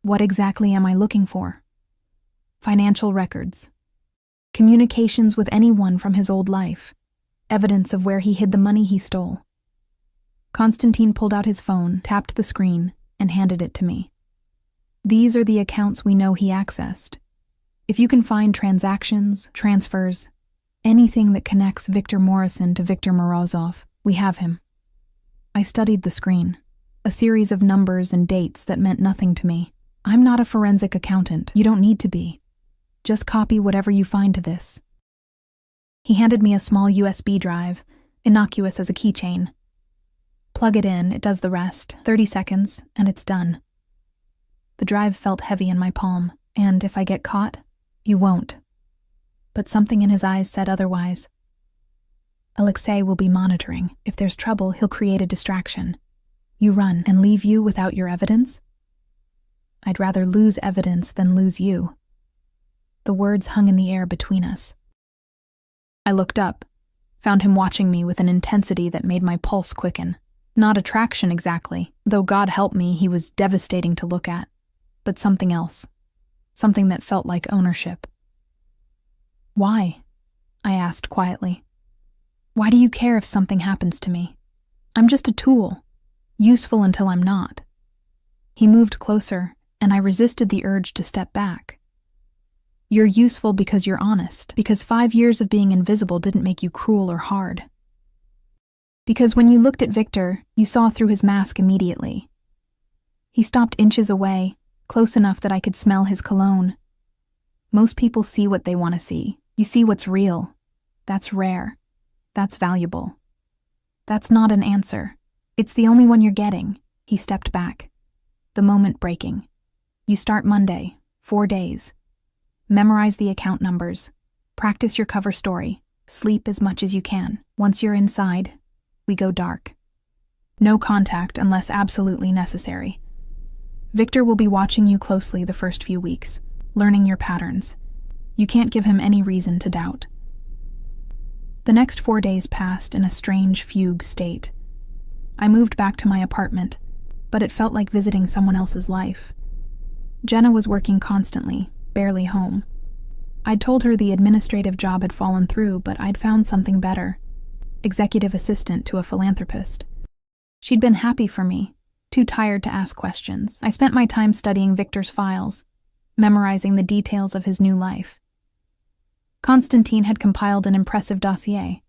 Speaker 1: What exactly am I looking for? Financial records. Communications with anyone from his old life. Evidence of where he hid the money he stole. Constantine pulled out his phone, tapped the screen, and handed it to me. These are the accounts we know he accessed. If you can find transactions, transfers, anything that connects Victor Morrison to Victor Morozov, we have him. I studied the screen, a series of numbers and dates that meant nothing to me. I'm not a forensic accountant. You don't need to be. Just copy whatever you find to this. He handed me a small USB drive, innocuous as a keychain. Plug it in, it does the rest, 30 seconds, and it's done. The drive felt heavy in my palm, and if I get caught, you won't. But something in his eyes said otherwise. Alexei will be monitoring. If there's trouble, he'll create a distraction. You run and leave you without your evidence? I'd rather lose evidence than lose you. The words hung in the air between us. I looked up, found him watching me with an intensity that made my pulse quicken. Not attraction exactly, though God help me, he was devastating to look at, but something else. Something that felt like ownership. Why? I asked quietly. Why do you care if something happens to me? I'm just a tool, useful until I'm not. He moved closer, and I resisted the urge to step back. You're useful because you're honest, because 5 years of being invisible didn't make you cruel or hard. Because when you looked at Victor, you saw through his mask immediately. He stopped inches away, close enough that I could smell his cologne. Most people see what they want to see. You see what's real. That's rare. That's valuable. That's not an answer. It's the only one you're getting. He stepped back. The moment breaking. You start Monday, 4 days. Memorize the account numbers. Practice your cover story. Sleep as much as you can. Once you're inside, we go dark. No contact unless absolutely necessary. Victor will be watching you closely the first few weeks, learning your patterns. You can't give him any reason to doubt. The next 4 days passed in a strange fugue state. I moved back to my apartment, but it felt like visiting someone else's life. Jenna was working constantly, barely home. I'd told her the administrative job had fallen through, but I'd found something better. Executive assistant to a philanthropist. She'd been happy for me, too tired to ask questions. I spent my time studying Victor's files, memorizing the details of his new life. Constantine had compiled an impressive dossier.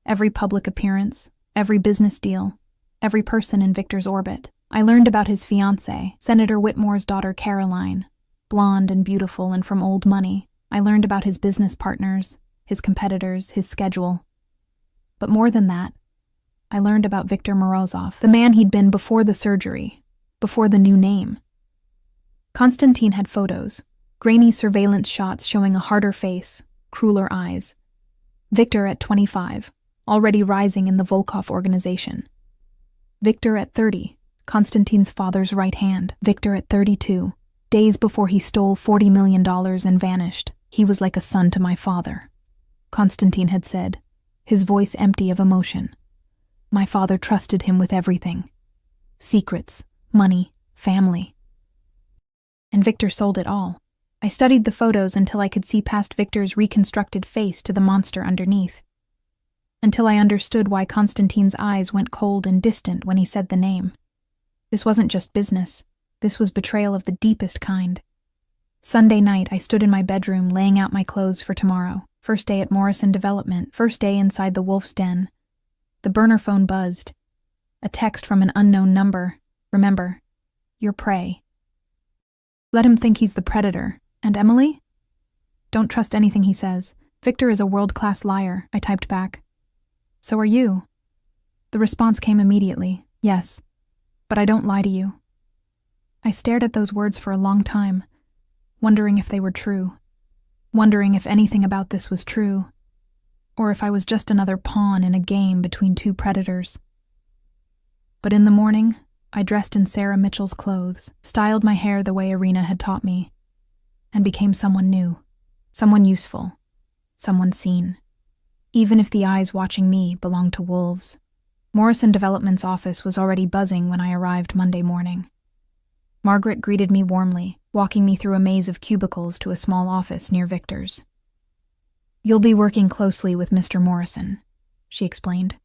Speaker 1: Every public appearance, every business deal, every person in Victor's orbit. I learned about his fiancée, Senator Whitmore's daughter Caroline, blonde and beautiful and from old money. I learned about his business partners, his competitors, his schedule. But more than that, I learned about Victor Morozov, the man he'd been before the surgery, before the new name. Constantine had photos, grainy surveillance shots showing a harder face, crueler eyes. Victor at 25, already rising in the Volkov organization. Victor at 30, Constantine's father's right hand. Victor at 32, days before he stole $40 million and vanished. He was like a son to my father, Constantine had said, his voice empty of emotion. My father trusted him with everything. Secrets, money, family. And Victor sold it all. I studied the photos until I could see past Victor's reconstructed face to the monster underneath. Until I understood why Constantine's eyes went cold and distant when he said the name. This wasn't just business. This was betrayal of the deepest kind. Sunday night, I stood in my bedroom laying out my clothes for tomorrow. First day at Morrison Development, first day inside the wolf's den. The burner phone buzzed. A text from an unknown number. Remember, your prey. Let him think he's the predator. And Emily? Don't trust anything he says. Victor is a world-class liar, I typed back. So are you. The response came immediately. Yes, but I don't lie to you. I stared at those words for a long time, wondering if they were true. Wondering if anything about this was true, or if I was just another pawn in a game between two predators. But in the morning, I dressed in Sarah Mitchell's clothes, styled my hair the way Irina had taught me, and became someone new, someone useful, someone seen. Even if the eyes watching me belonged to wolves. Morrison Development's office was already buzzing when I arrived Monday morning. Margaret greeted me warmly, walking me through a maze of cubicles to a small office near Victor's. You'll be working closely with Mr. Morrison, she explained.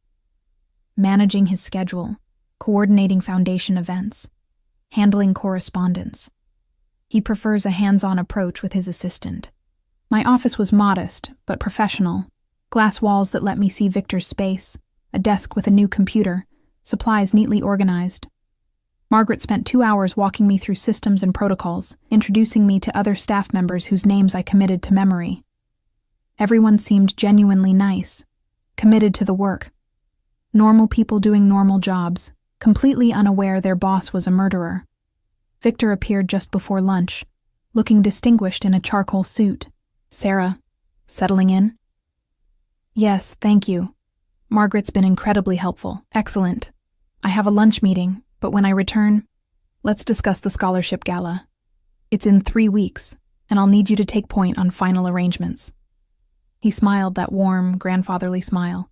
Speaker 1: Managing his schedule, coordinating foundation events, handling correspondence. He prefers a hands-on approach with his assistant. My office was modest, but professional. Glass walls that let me see Victor's space, a desk with a new computer, supplies neatly organized. Margaret spent 2 hours walking me through systems and protocols, introducing me to other staff members whose names I committed to memory. Everyone seemed genuinely nice, committed to the work. Normal people doing normal jobs, completely unaware their boss was a murderer. Victor appeared just before lunch, looking distinguished in a charcoal suit. "Sarah, settling in?" "Yes, thank you. Margaret's been incredibly helpful." "Excellent. I have a lunch meeting, but when I return, let's discuss the scholarship gala. It's in 3 weeks, and I'll need you to take point on final arrangements." He smiled that warm, grandfatherly smile.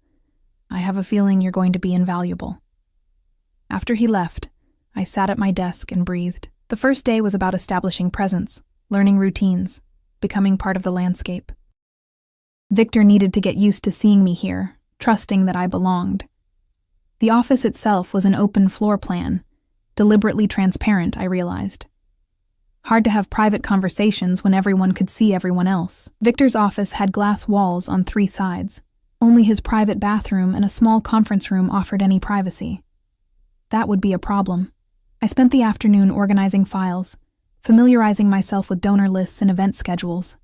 Speaker 1: "I have a feeling you're going to be invaluable." After he left, I sat at my desk and breathed. The first day was about establishing presence, learning routines, becoming part of the landscape. Victor needed to get used to seeing me here, trusting that I belonged. The office itself was an open floor plan, deliberately transparent, I realized. Hard to have private conversations when everyone could see everyone else. Victor's office had glass walls on 3 sides. Only his private bathroom and a small conference room offered any privacy. That would be a problem. I spent the afternoon organizing files, familiarizing myself with donor lists and event schedules.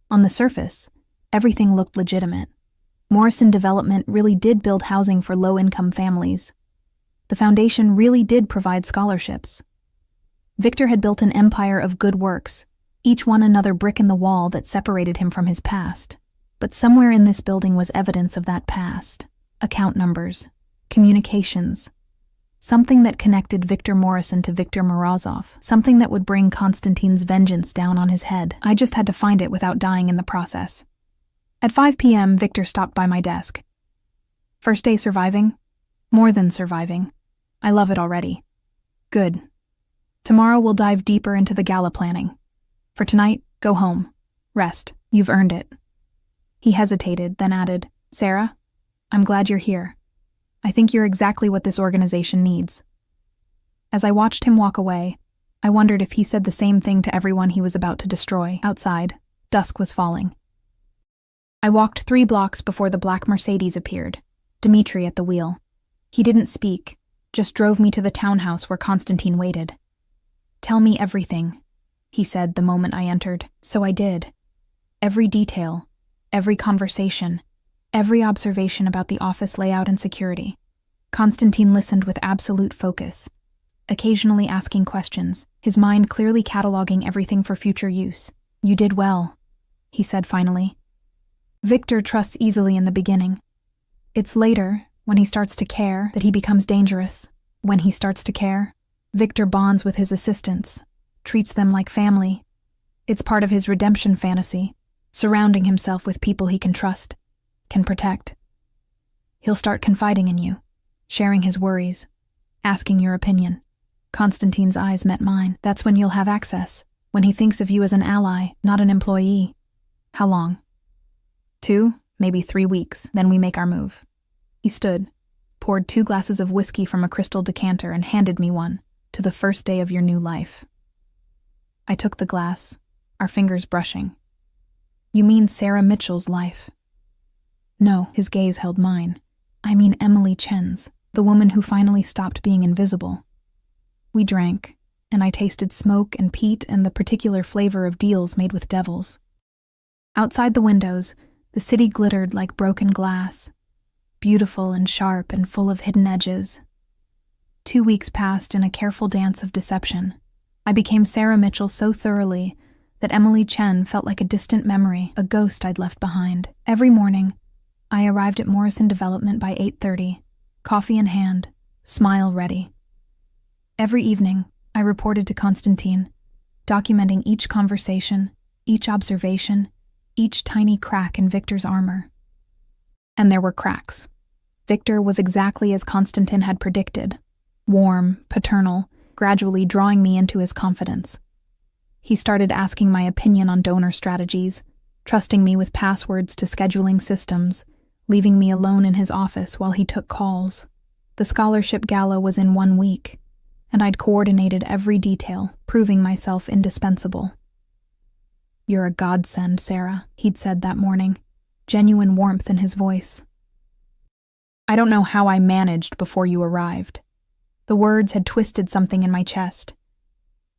Speaker 1: On the surface, everything looked legitimate. Morrison Development really did build housing for low-income families. The foundation really did provide scholarships. Victor had built an empire of good works, each one another brick in the wall that separated him from his past. But somewhere in this building was evidence of that past. Account numbers, communications, something that connected Victor Morrison to Viktor Morozov, something that would bring Konstantin's vengeance down on his head. I just had to find it without dying in the process. At 5 p.m., Victor stopped by my desk. "First day surviving?" "More than surviving. I love it already." "Good. Tomorrow we'll dive deeper into the gala planning. For tonight, go home. Rest. You've earned it." He hesitated, then added, "Sarah, I'm glad you're here. I think you're exactly what this organization needs." As I watched him walk away, I wondered if he said the same thing to everyone he was about to destroy. Outside, dusk was falling. I walked 3 blocks before the black Mercedes appeared, Dmitri at the wheel. He didn't speak, just drove me to the townhouse where Konstantin waited. "Tell me everything," he said the moment I entered. So I did. Every detail, every conversation, every observation about the office layout and security. Konstantin listened with absolute focus, occasionally asking questions, his mind clearly cataloging everything for future use. "You did well," he said finally. "Victor trusts easily in the beginning. It's later, when he starts to care, that he becomes dangerous. When he starts to care, Victor bonds with his assistants, treats them like family. It's part of his redemption fantasy, surrounding himself with people he can trust, can protect. He'll start confiding in you, sharing his worries, asking your opinion." Konstantin's eyes met mine. "That's when you'll have access, when he thinks of you as an ally, not an employee." "How long?" 2, maybe 3 weeks, then we make our move." He stood, poured 2 glasses of whiskey from a crystal decanter and handed me one. "To the first day of your new life." I took the glass, our fingers brushing. "You mean Sarah Mitchell's life?" "No," his gaze held mine. "I mean Emily Chen's, the woman who finally stopped being invisible." We drank, and I tasted smoke and peat and the particular flavor of deals made with devils. Outside the windows, the city glittered like broken glass, beautiful and sharp and full of hidden edges. 2 weeks passed in a careful dance of deception. I became Sarah Mitchell so thoroughly that Emily Chen felt like a distant memory, a ghost I'd left behind. Every morning, I arrived at Morrison Development by 8:30, coffee in hand, smile ready. Every evening, I reported to Konstantin, documenting each conversation, each observation, each tiny crack in Victor's armor. And there were cracks. Victor was exactly as Konstantin had predicted, warm, paternal, gradually drawing me into his confidence. He started asking my opinion on donor strategies, trusting me with passwords to scheduling systems, leaving me alone in his office while he took calls. The scholarship gala was in 1 week, and I'd coordinated every detail, proving myself indispensable. "You're a godsend, Sarah," he'd said that morning, genuine warmth in his voice. I don't know how I managed before you arrived." The words had twisted something in my chest.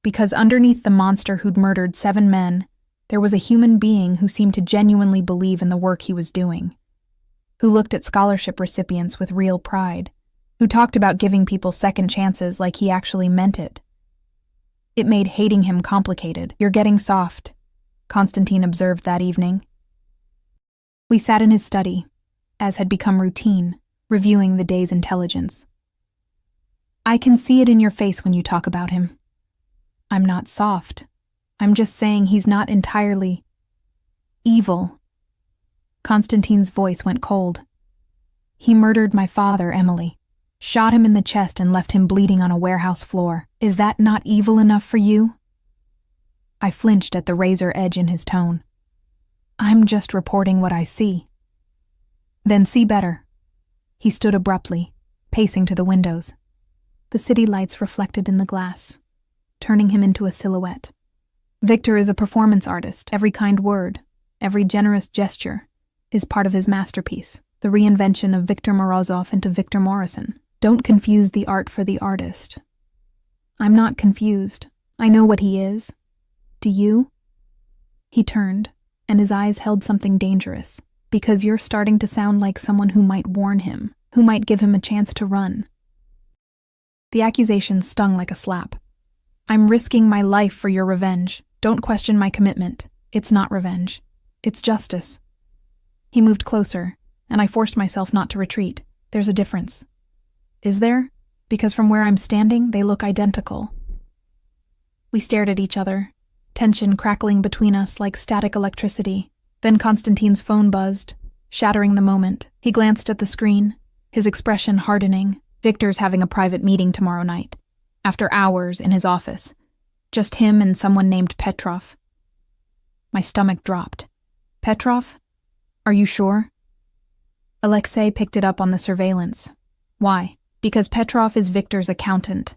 Speaker 1: Because underneath the monster who'd murdered 7 men, there was a human being who seemed to genuinely believe in the work he was doing, who looked at scholarship recipients with real pride, who talked about giving people second chances like he actually meant it. It made hating him complicated. "You're getting soft," Constantine observed that evening. We sat in his study, as had become routine, reviewing the day's intelligence. "I can see it in your face when you talk about him." "I'm not soft. I'm just saying he's not entirely evil." Constantine's voice went cold. "He murdered my father, Emily. Shot him in the chest and left him bleeding on a warehouse floor. Is that not evil enough for you?" I flinched at the razor edge in his tone. "I'm just reporting what I see." "Then see better." He stood abruptly, pacing to the windows. The city lights reflected in the glass, turning him into a silhouette. Victor is a performance artist. Every kind word, every generous gesture is part of his masterpiece, the reinvention of Victor Morozov into Victor Morrison. Don't confuse the art for the artist. I'm not confused. I know what he is. Do you? He turned, and his eyes held something dangerous, because you're starting to sound like someone who might warn him, who might give him a chance to run. The accusation stung like a slap. "I'm risking my life for your revenge. Don't question my commitment. It's not revenge. It's justice." He moved closer, and I forced myself not to retreat. There's a difference. Is there? Because from where I'm standing, they look identical. We stared at each other, tension crackling between us like static electricity. Then Constantine's phone buzzed, shattering the moment. He glanced at the screen, his expression hardening. Victor's having a private meeting tomorrow night, after hours in his office. Just him and someone named Petrov. My stomach dropped. Petrov? Are you sure? Alexei picked it up on the surveillance. Why? Because Petrov is Victor's accountant,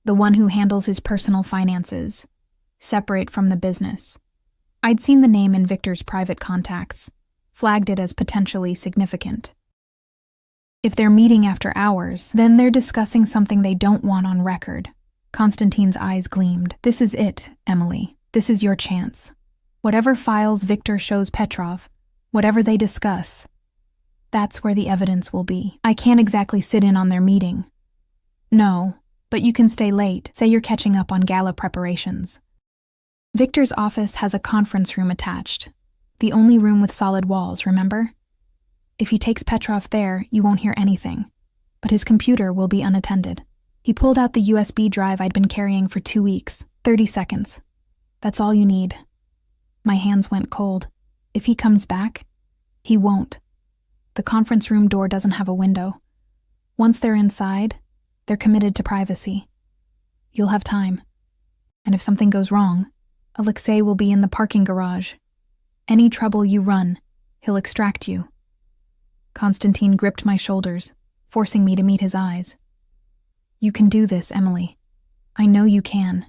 Speaker 1: the one who handles his personal finances, separate from the business. I'd seen the name in Victor's private contacts, flagged it as potentially significant. If they're meeting after hours, then they're discussing something they don't want on record. Constantine's eyes gleamed. This is it, Emily. This is your chance. Whatever files Victor shows Petrov, whatever they discuss, that's where the evidence will be. I can't exactly sit in on their meeting. No, but you can stay late. Say you're catching up on gala preparations. Victor's office has a conference room attached. The only room with solid walls, remember? If he takes Petrov there, you won't hear anything. But his computer will be unattended. He pulled out the USB drive I'd been carrying for 2 weeks. 30 seconds. That's all you need. My hands went cold. If he comes back, he won't. The conference room door doesn't have a window. Once they're inside, they're committed to privacy. You'll have time. And if something goes wrong, Alexei will be in the parking garage. Any trouble you run, he'll extract you. Constantine gripped my shoulders, forcing me to meet his eyes. You can do this, Emily. I know you can.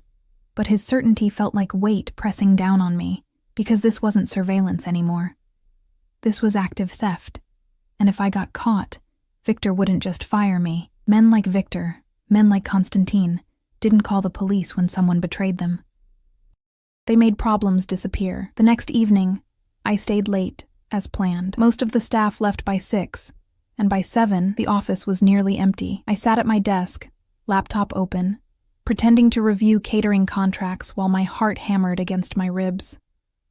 Speaker 1: But his certainty felt like weight pressing down on me, because this wasn't surveillance anymore. This was active theft. And if I got caught, Victor wouldn't just fire me. Men like Victor, men like Constantine, didn't call the police when someone betrayed them. They made problems disappear. The next evening, I stayed late, as planned. Most of the staff left by 6, and by 7, the office was nearly empty. I sat at my desk, laptop open, pretending to review catering contracts while my heart hammered against my ribs.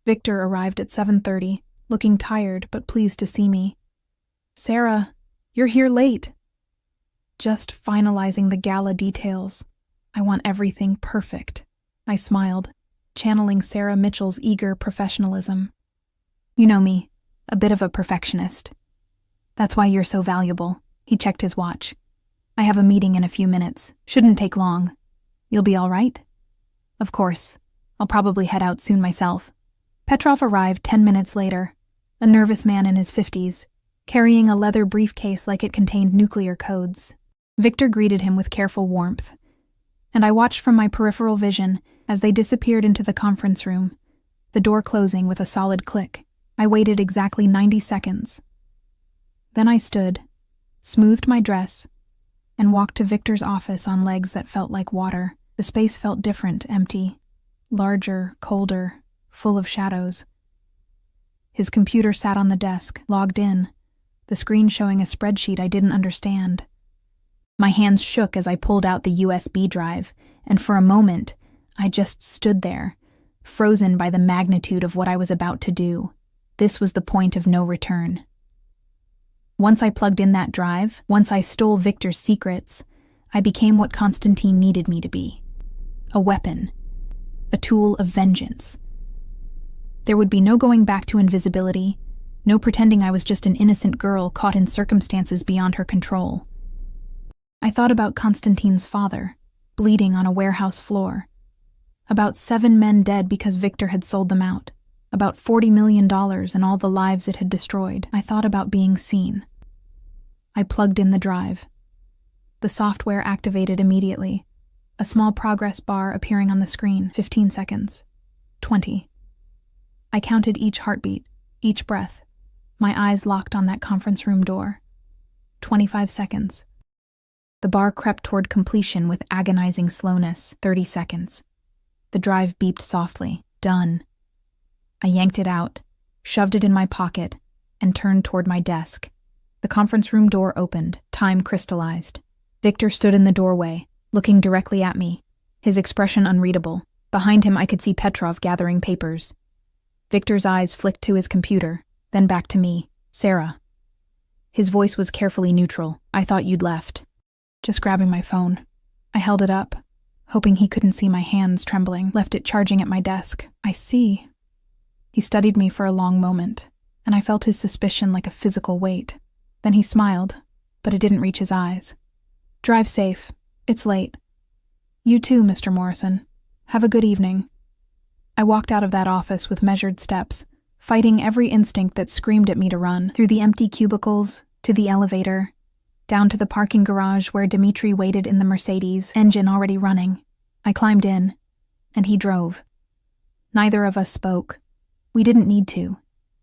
Speaker 1: Victor arrived at 7:30, looking tired but pleased to see me. Sarah, you're here late. Just finalizing the gala details. I want everything perfect. I smiled, channeling Sarah Mitchell's eager professionalism. You know me, a bit of a perfectionist. That's why you're so valuable. He checked his watch. I have a meeting in a few minutes. Shouldn't take long. You'll be all right? Of course. I'll probably head out soon myself. Petrov arrived 10 minutes later, a nervous man in his 50s, carrying a leather briefcase like it contained nuclear codes. Victor greeted him with careful warmth, and I watched from my peripheral vision as they disappeared into the conference room, the door closing with a solid click. I waited exactly 90 seconds. Then I stood, smoothed my dress, and walked to Victor's office on legs that felt like water. The space felt different, empty, larger, colder, full of shadows. His computer sat on the desk, logged in, the screen showing a spreadsheet I didn't understand. My hands shook as I pulled out the USB drive, and for a moment, I just stood there, frozen by the magnitude of what I was about to do. This was the point of no return. Once I plugged in that drive, once I stole Victor's secrets, I became what Constantine needed me to be. A weapon. A tool of vengeance. There would be no going back to invisibility, no pretending I was just an innocent girl caught in circumstances beyond her control. I thought about Constantine's father, bleeding on a warehouse floor. About 7 men dead because Victor had sold them out. About $40 million and all the lives it had destroyed. I thought about being seen. I plugged in the drive. The software activated immediately. A small progress bar appearing on the screen. 15 seconds. 20. I counted each heartbeat, each breath. My eyes locked on that conference room door. 25 seconds. The bar crept toward completion with agonizing slowness. 30 seconds. The drive beeped softly. Done. I yanked it out, shoved it in my pocket, and turned toward my desk. The conference room door opened. Time crystallized. Victor stood in the doorway, looking directly at me, his expression unreadable. Behind him I could see Petrov gathering papers. Victor's eyes flicked to his computer, then back to me. Sarah. His voice was carefully neutral. I thought you'd left. Just grabbing my phone. I held it up, hoping he couldn't see my hands trembling, left it charging at my desk. I see. He studied me for a long moment, and I felt his suspicion like a physical weight. Then he smiled, but it didn't reach his eyes. Drive safe. It's late. You too, Mr. Morrison. Have a good evening. I walked out of that office with measured steps, fighting every instinct that screamed at me to run, through the empty cubicles, to the elevator, down to the parking garage where Dmitri waited in the Mercedes, engine already running. I climbed in, and he drove. Neither of us spoke. We didn't need to.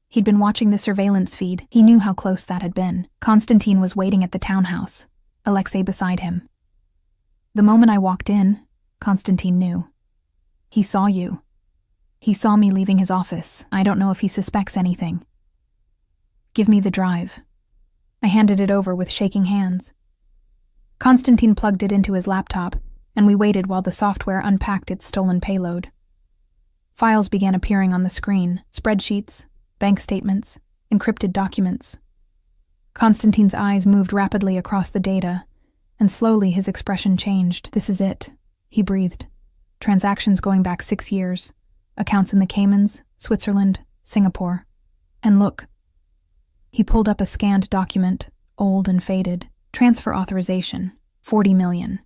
Speaker 1: He'd been watching the surveillance feed. He knew how close that had been. Constantine was waiting at the townhouse, Alexei beside him. The moment I walked in, Constantine knew. He saw you. He saw me leaving his office. I don't know if he suspects anything. Give me the drive. I handed it over with shaking hands. Constantine plugged it into his laptop, and we waited while the software unpacked its stolen payload. Files began appearing on the screen, spreadsheets, bank statements, encrypted documents. Constantine's eyes moved rapidly across the data, and slowly his expression changed. This is it, he breathed. Transactions going back 6 years. Accounts in the Caymans, Switzerland, Singapore. And look. He pulled up a scanned document, old and faded. Transfer authorization, $40 million.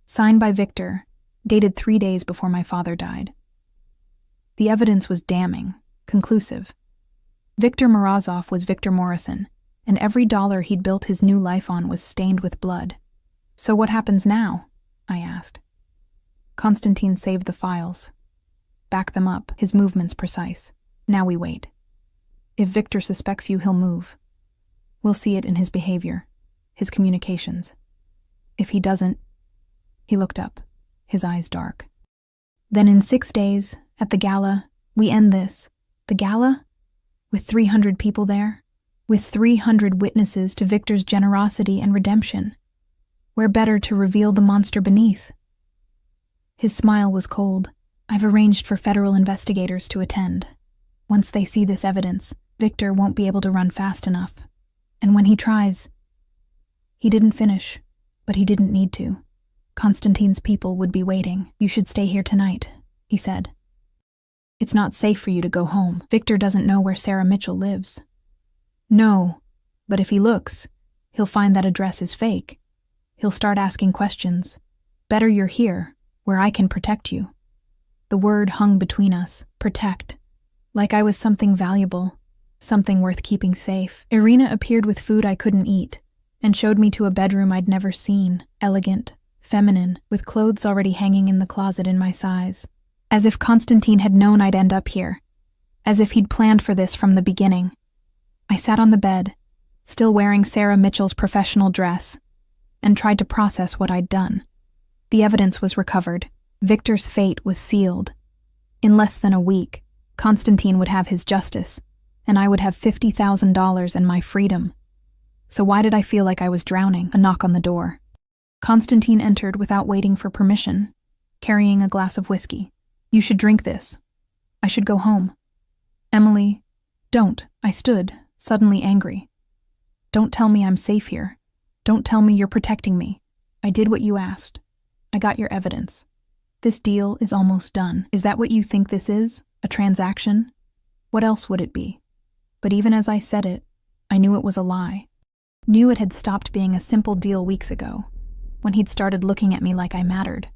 Speaker 1: Signed by Victor, dated 3 days before my father died. The evidence was damning, conclusive. Victor Morozov was Victor Morrison, and every dollar he'd built his new life on was stained with blood. So what happens now? I asked. Constantine saved the files. Back them up, his movements precise. Now we wait. If Victor suspects you, he'll move. We'll see it in his behavior, his communications. If he doesn't, he looked up, his eyes dark. Then in 6 days, at the gala, we end this. The gala? With 300 people there? With 300 witnesses to Victor's generosity and redemption? Where better to reveal the monster beneath? His smile was cold. I've arranged for federal investigators to attend. Once they see this evidence, Victor won't be able to run fast enough. And when he tries... He didn't finish, but he didn't need to. Constantine's people would be waiting. You should stay here tonight, he said. It's not safe for you to go home. Victor doesn't know where Sarah Mitchell lives. No, but if he looks, he'll find that address is fake. He'll start asking questions. Better you're here, where I can protect you. The word hung between us, protect. Like I was something valuable, something worth keeping safe. Irina appeared with food I couldn't eat, and showed me to a bedroom I'd never seen, elegant, feminine, with clothes already hanging in the closet in my size. As if Constantine had known I'd end up here. As if he'd planned for this from the beginning. I sat on the bed, still wearing Sarah Mitchell's professional dress, and tried to process what I'd done. The evidence was recovered. Victor's fate was sealed. In less than a week, Constantine would have his justice, and I would have $50,000 and my freedom. So why did I feel like I was drowning? A knock on the door. Constantine entered without waiting for permission, carrying a glass of whiskey. "You should drink this. I should go home." "Emily, don't." I stood, suddenly angry. "Don't tell me I'm safe here. Don't tell me you're protecting me. I did what you asked. I got your evidence. This deal is almost done. Is that what you think this is? A transaction? What else would it be?" But even as I said it, I knew it was a lie. Knew it had stopped being a simple deal weeks ago, when he'd started looking at me like I mattered.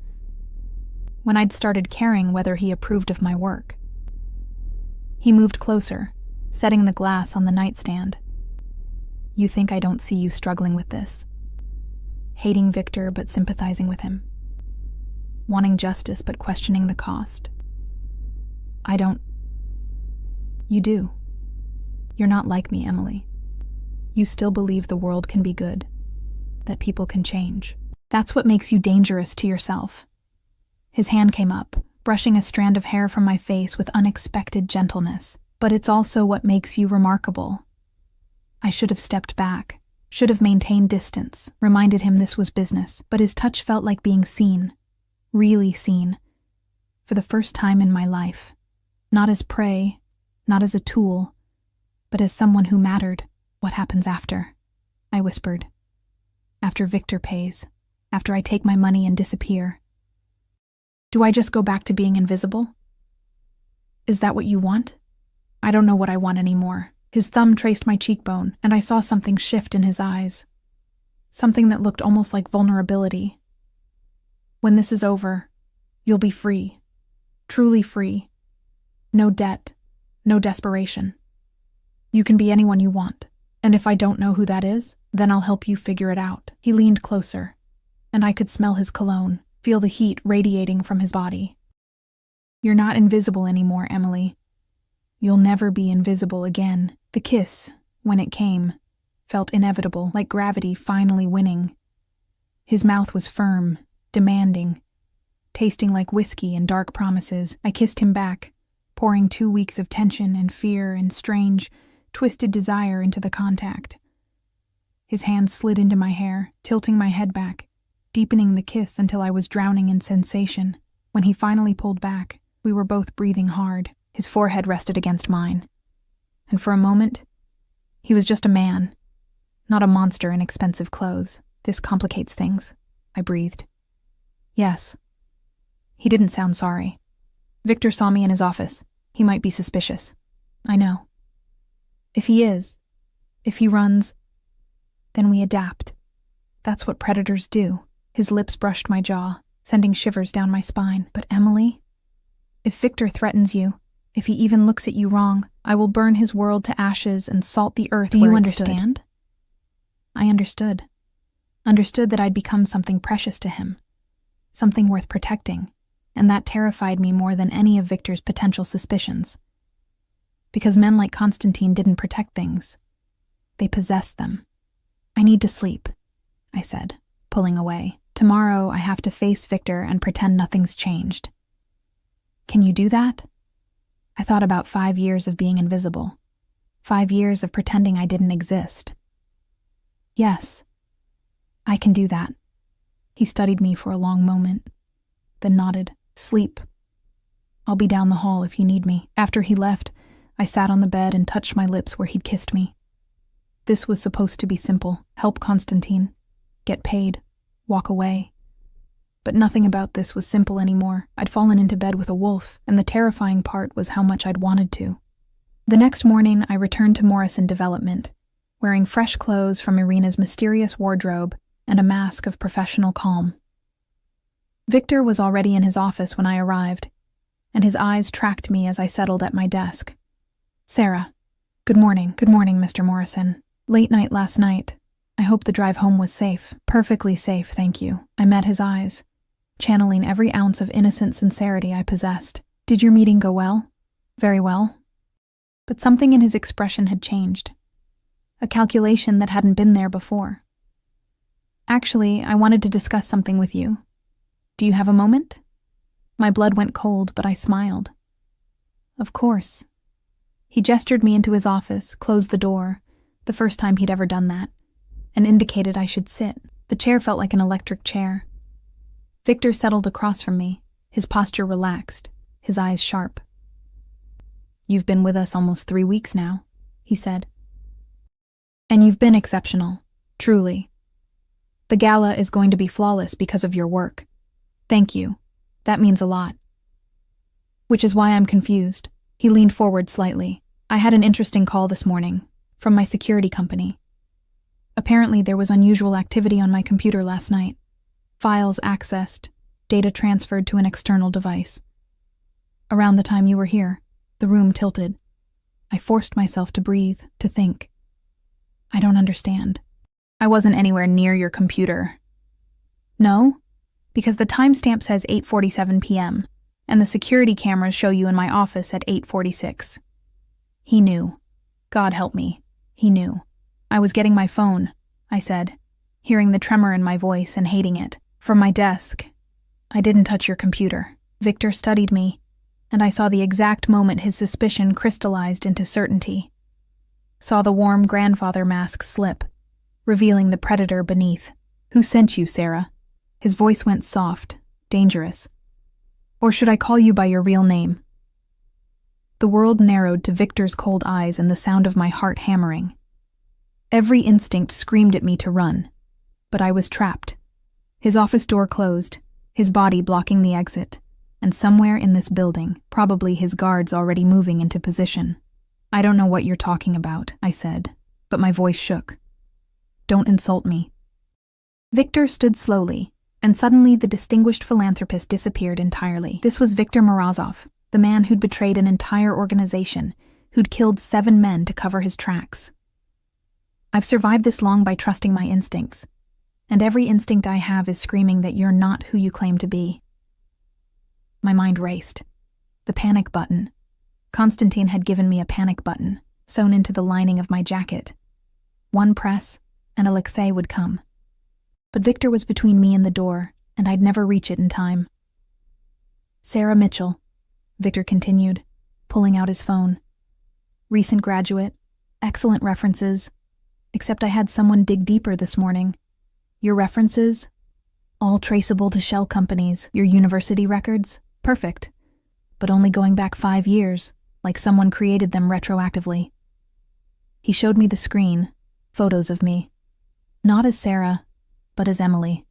Speaker 1: When I'd started caring whether he approved of my work. He moved closer, setting the glass on the nightstand. "You think I don't see you struggling with this? Hating Victor but sympathizing with him? Wanting justice but questioning the cost? I don't. You do. You're not like me, Emily. You still believe the world can be good, that people can change. That's what makes you dangerous to yourself." His hand came up, brushing a strand of hair from my face with unexpected gentleness. "But it's also what makes you remarkable." I should have stepped back, should have maintained distance, reminded him this was business, but his touch felt like being seen, really seen, for the first time in my life. Not as prey, not as a tool, but as someone who mattered. "What happens after?" I whispered. "After Victor pays, after I take my money and disappear. Do I just go back to being invisible? Is that what you want?" "I don't know what I want anymore." His thumb traced my cheekbone, and I saw something shift in his eyes. Something that looked almost like vulnerability. "When this is over, you'll be free. Truly free. No debt, no desperation. You can be anyone you want. And if I don't know who that is, then I'll help you figure it out." He leaned closer, and I could smell his cologne, feel the heat radiating from his body. "You're not invisible anymore, Emily. You'll never be invisible again." The kiss, when it came, felt inevitable, like gravity finally winning. His mouth was firm, demanding, tasting like whiskey and dark promises. I kissed him back, pouring 2 weeks of tension and fear and strange, twisted desire into the contact. His hand slid into my hair, tilting my head back, deepening the kiss until I was drowning in sensation. When he finally pulled back, we were both breathing hard. His forehead rested against mine. And for a moment, he was just a man, not a monster in expensive clothes. "This complicates things," I breathed. "Yes." He didn't sound sorry. "Victor saw me in his office. He might be suspicious." "I know." "If he is, if he runs, then we adapt. That's what predators do." His lips brushed my jaw, sending shivers down my spine. "But Emily, if Victor threatens you, if he even looks at you wrong, I will burn his world to ashes and salt the earth where it stood." Do you understand? I understood. Understood that I'd become something precious to him, something worth protecting, and that terrified me more than any of Victor's potential suspicions. Because men like Constantine didn't protect things. They possessed them. "I need to sleep," I said, pulling away. "Tomorrow I have to face Victor and pretend nothing's changed." "Can you do that?" I thought about 5 years of being invisible. 5 years of pretending I didn't exist. "Yes, I can do that." He studied me for a long moment, then nodded. "Sleep. I'll be down the hall if you need me." After he left, I sat on the bed and touched my lips where he'd kissed me. This was supposed to be simple. Help Constantine. Get paid. Walk away. But nothing about this was simple anymore. I'd fallen into bed with a wolf, and the terrifying part was how much I'd wanted to. The next morning, I returned to Morrison Development, wearing fresh clothes from Irina's mysterious wardrobe and a mask of professional calm. Victor was already in his office when I arrived, and his eyes tracked me as I settled at my desk. "Sarah, good morning." "Good morning, Mr. Morrison. Late night last night. I hope the drive home was safe." "Perfectly safe, thank you." I met his eyes, channeling every ounce of innocent sincerity I possessed. "Did your meeting go well?" "Very well." But something in his expression had changed. a calculation that hadn't been there before. Actually, I wanted to discuss something with you. Do you have a moment? My blood went cold, but I smiled. Of course. He gestured me into his office, closed the door, the first time he'd ever done that, and indicated I should sit. The chair felt like an electric chair. Victor settled across from me, his posture relaxed, his eyes sharp. You've been with us almost 3 weeks now, he said. And you've been exceptional, truly. The gala is going to be flawless because of your work. Thank you. That means a lot. Which is why I'm confused. He leaned forward slightly. I had an interesting call this morning, from my security company. Apparently there was unusual activity on my computer last night. Files accessed, data transferred to an external device. Around the time you were here, the room tilted. I forced myself to breathe, to think. I don't understand. I wasn't anywhere near your computer. No? Because the timestamp says 8:47 p.m., and the security cameras show you in my office at 8:46. He knew. God help me. He knew. I was getting my phone, I said, hearing the tremor in my voice and hating it. From my desk. I didn't touch your computer. Victor studied me, and I saw the exact moment his suspicion crystallized into certainty. Saw the warm grandfather mask slip, revealing the predator beneath. Who sent you, Sarah? His voice went soft, dangerous. Or should I call you by your real name? The world narrowed to Victor's cold eyes and the sound of my heart hammering. Every instinct screamed at me to run, but I was trapped. His office door closed, his body blocking the exit, and somewhere in this building, probably his guards already moving into position. I don't know what you're talking about, I said, but my voice shook. Don't insult me. Victor stood slowly, and suddenly the distinguished philanthropist disappeared entirely. This was Viktor Morozov, the man who'd betrayed an entire organization, who'd killed 7 men to cover his tracks. I've survived this long by trusting my instincts, and every instinct I have is screaming that you're not who you claim to be. My mind raced. The panic button. Konstantin had given me a panic button, sewn into the lining of my jacket. One press, and Alexei would come. But Victor was between me and the door, and I'd never reach it in time. Sarah Mitchell, Victor continued, pulling out his phone. Recent graduate, excellent references, except I had someone dig deeper this morning. Your references? All traceable to shell companies. Your university records? Perfect. But only going back 5 years, like someone created them retroactively. He showed me the screen, photos of me. Not as Sarah, but as Emily.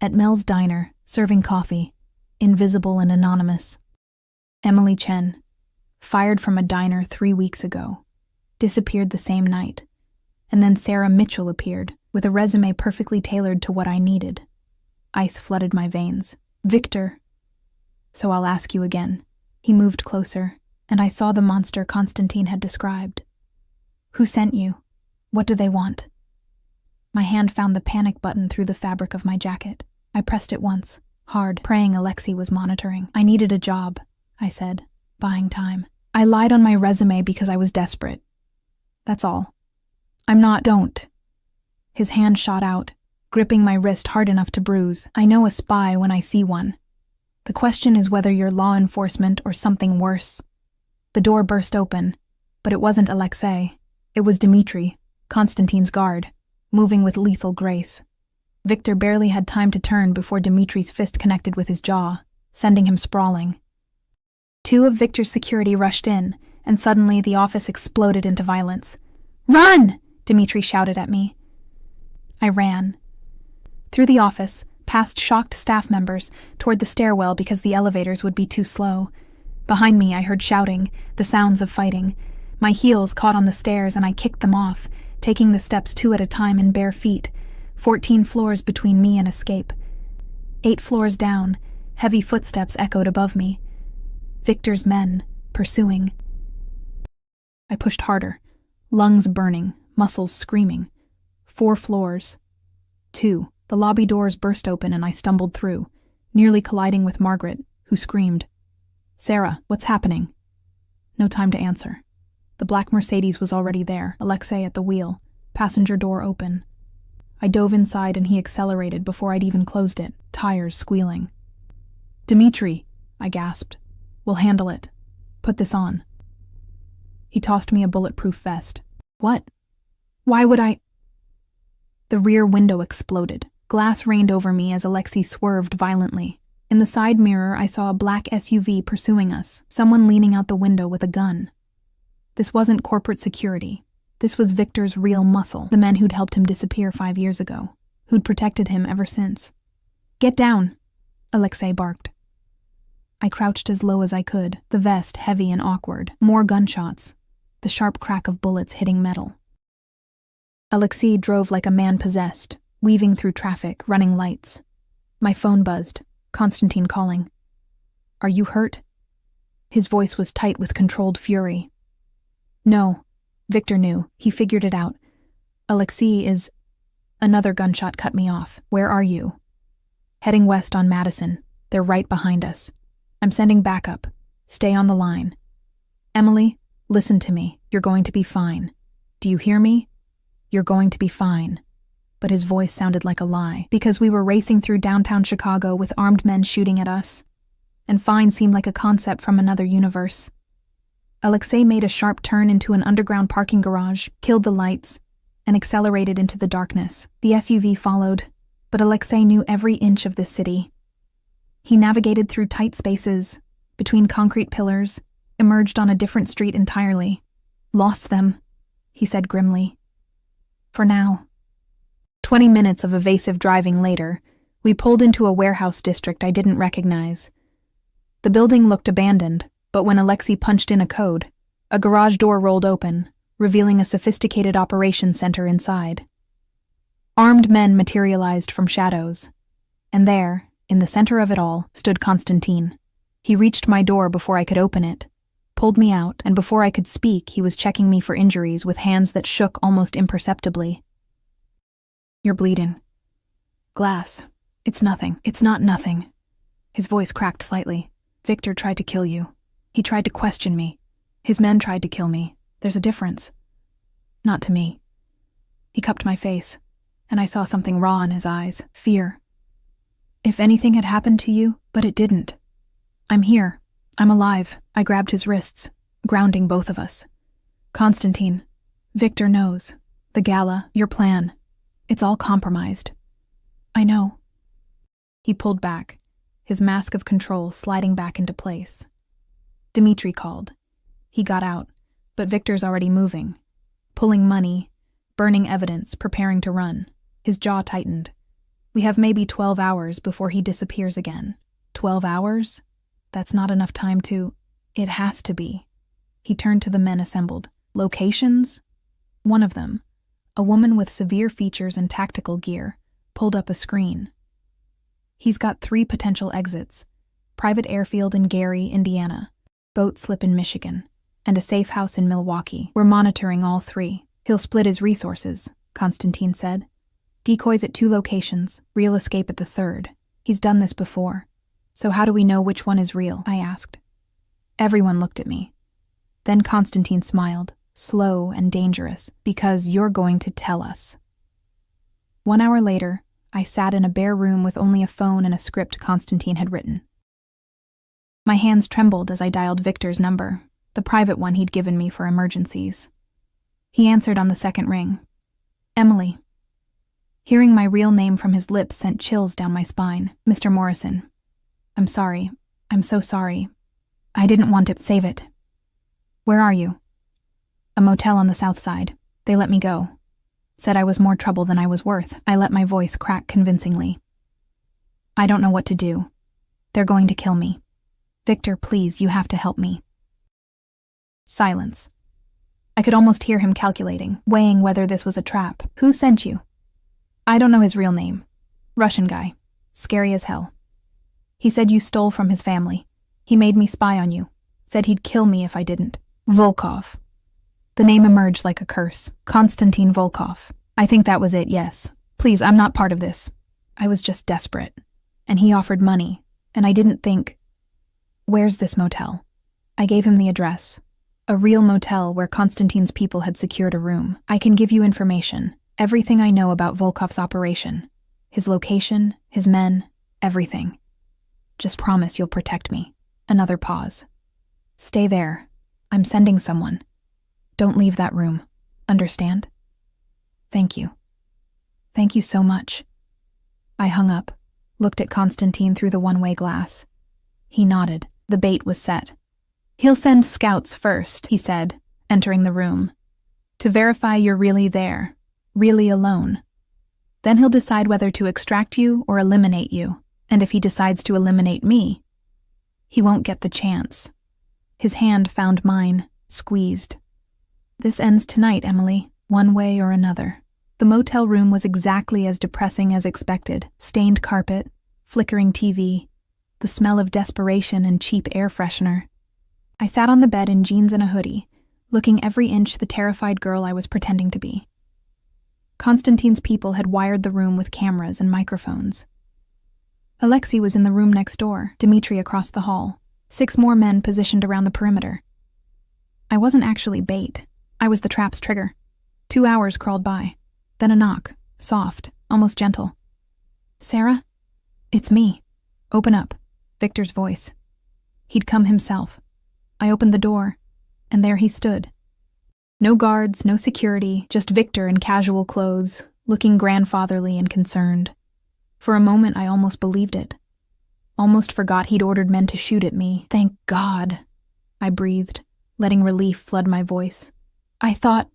Speaker 1: At Mel's diner, serving coffee, invisible and anonymous. Emily Chen, fired from a diner 3 weeks ago, disappeared the same night. And then Sarah Mitchell appeared, with a resume perfectly tailored to what I needed. Ice flooded my veins. Victor. So I'll ask you again. He moved closer, and I saw the monster Konstantin had described. Who sent you? What do they want? My hand found the panic button through the fabric of my jacket. I pressed it once, hard, praying Alexei was monitoring. I needed a job, I said, buying time. I lied on my resume because I was desperate. That's all. I'm not. Don't. His hand shot out, gripping my wrist hard enough to bruise. I know a spy when I see one. The question is whether you're law enforcement or something worse. The door burst open, but it wasn't Alexei. It was Dmitri, Konstantin's guard, moving with lethal grace. Victor barely had time to turn before Dmitri's fist connected with his jaw, sending him sprawling. 2 of Victor's security rushed in, and suddenly the office exploded into violence. Run! Dmitri shouted at me. I ran. Through the office, past shocked staff members, toward the stairwell because the elevators would be too slow. Behind me, I heard shouting, the sounds of fighting. My heels caught on the stairs and I kicked them off, taking the steps 2 at a time in bare feet, 14 floors between me and escape. 8 floors down, heavy footsteps echoed above me. Victor's men, pursuing. I pushed harder, lungs burning, muscles screaming. 4 floors. 2. The lobby doors burst open and I stumbled through, nearly colliding with Margaret, who screamed. Sarah, what's happening? No time to answer. The black Mercedes was already there, Alexei at the wheel, passenger door open. I dove inside and he accelerated before I'd even closed it, tires squealing. "Dmitri," I gasped. "We'll handle it. Put this on." He tossed me a bulletproof vest. "What? Why would I?" The rear window exploded. Glass rained over me as Alexei swerved violently. In the side mirror, I saw a black SUV pursuing us, someone leaning out the window with a gun. This wasn't corporate security. This was Victor's real muscle, the men who'd helped him disappear 5 years ago, who'd protected him ever since. "Get down," Alexei barked. I crouched as low as I could, the vest heavy and awkward. More gunshots, the sharp crack of bullets hitting metal. Alexei drove like a man possessed, weaving through traffic, running lights. My phone buzzed, Konstantin calling. "Are you hurt?" His voice was tight with controlled fury. "No." Victor knew. He figured it out. "Alexei is..." Another gunshot cut me off. "Where are you?" "Heading west on Madison. They're right behind us. I'm sending backup. Stay on the line. Emily, listen to me. You're going to be fine. Do you hear me? You're going to be fine." But his voice sounded like a lie, because we were racing through downtown Chicago with armed men shooting at us. And fine seemed like a concept from another universe. Alexei made a sharp turn into an underground parking garage, killed the lights, and accelerated into the darkness. The SUV followed, but Alexei knew every inch of this city. He navigated through tight spaces, between concrete pillars, emerged on a different street entirely. "Lost them," he said grimly. "For now." 20 minutes of evasive driving later, we pulled into a warehouse district I didn't recognize. The building looked abandoned, but when Alexei punched in a code, a garage door rolled open, revealing a sophisticated operations center inside. Armed men materialized from shadows, and there, in the center of it all, stood Konstantin. He reached my door before I could open it, pulled me out, and before I could speak, he was checking me for injuries with hands that shook almost imperceptibly. "You're bleeding." "Glass. It's nothing. It's not nothing." His voice cracked slightly. "Victor tried to kill you. He tried to question me. His men tried to kill me. There's a difference. Not to me." He cupped my face, and I saw something raw in his eyes. Fear. "If anything had happened to you, but it didn't. I'm here. I'm alive." I grabbed his wrists, grounding both of us. "Konstantin, Victor knows. The gala, your plan. It's all compromised." "I know." He pulled back, his mask of control sliding back into place. Dmitri called. He got out, but Victor's already moving, pulling money, burning evidence, preparing to run. His jaw tightened. "We have maybe 12 hours before he disappears again." 12 hours? That's not enough time to... It has to be. He turned to the men assembled. "Locations?" One of them, a woman with severe features and tactical gear, pulled up a screen. "He's got 3 potential exits: private airfield in Gary, Indiana, boat slip in Michigan, and a safe house in Milwaukee. We're monitoring all 3. He'll split his resources," Konstantin said. "Decoys at 2 locations, real escape at the 3rd. He's done this before. So how do we know which one is real?" I asked. Everyone looked at me. Then Konstantin smiled, slow and dangerous. "Because you're going to tell us." 1 hour later, I sat in a bare room with only a phone and a script Konstantin had written. My hands trembled as I dialed Victor's number, the private one he'd given me for emergencies. He answered on the second ring. "Emily." Hearing my real name from his lips sent chills down my spine. "Mr. Morrison. I'm sorry. I'm so sorry. I didn't want to save it." "Where are you?" "A motel on the south side. They let me go. Said I was more trouble than I was worth." I let my voice crack convincingly. "I don't know what to do. They're going to kill me. Victor, please, you have to help me." Silence. I could almost hear him calculating, weighing whether this was a trap. "Who sent you?" "I don't know his real name. Russian guy. Scary as hell. He said you stole from his family. He made me spy on you. Said he'd kill me if I didn't. Volkov." The name emerged like a curse. "Konstantin Volkov. I think that was it, yes. Please, I'm not part of this. I was just desperate. And he offered money, and I didn't think..." "Where's this motel?" I gave him the address. A real motel where Konstantin's people had secured a room. I can give you information. Everything I know about Volkov's operation. His location, his men, everything. Just promise you'll protect me. Another pause. Stay there. I'm sending someone. Don't leave that room. Understand? Thank you. Thank you so much. I hung up, looked at Konstantin through the one-way glass. He nodded. The bait was set. He'll send scouts first, he said, entering the room, to verify you're really there, really alone. Then he'll decide whether to extract you or eliminate you, and if he decides to eliminate me, he won't get the chance. His hand found mine, squeezed. This ends tonight, Emily, one way or another. The motel room was exactly as depressing as expected. Stained carpet, flickering TV, the smell of desperation and cheap air freshener. I sat on the bed in jeans and a hoodie, looking every inch the terrified girl I was pretending to be. Konstantin's people had wired the room with cameras and microphones. Alexei was in the room next door, Dmitri across the hall, 6 more men positioned around the perimeter. I wasn't actually bait. I was the trap's trigger. 2 hours crawled by. Then a knock, soft, almost gentle. Sarah? It's me. Open up. Victor's voice. He'd come himself. I opened the door, and there he stood. No guards, no security, just Victor in casual clothes, looking grandfatherly and concerned. For a moment, I almost believed it. Almost forgot he'd ordered men to shoot at me. Thank God, I breathed, letting relief flood my voice. I thought...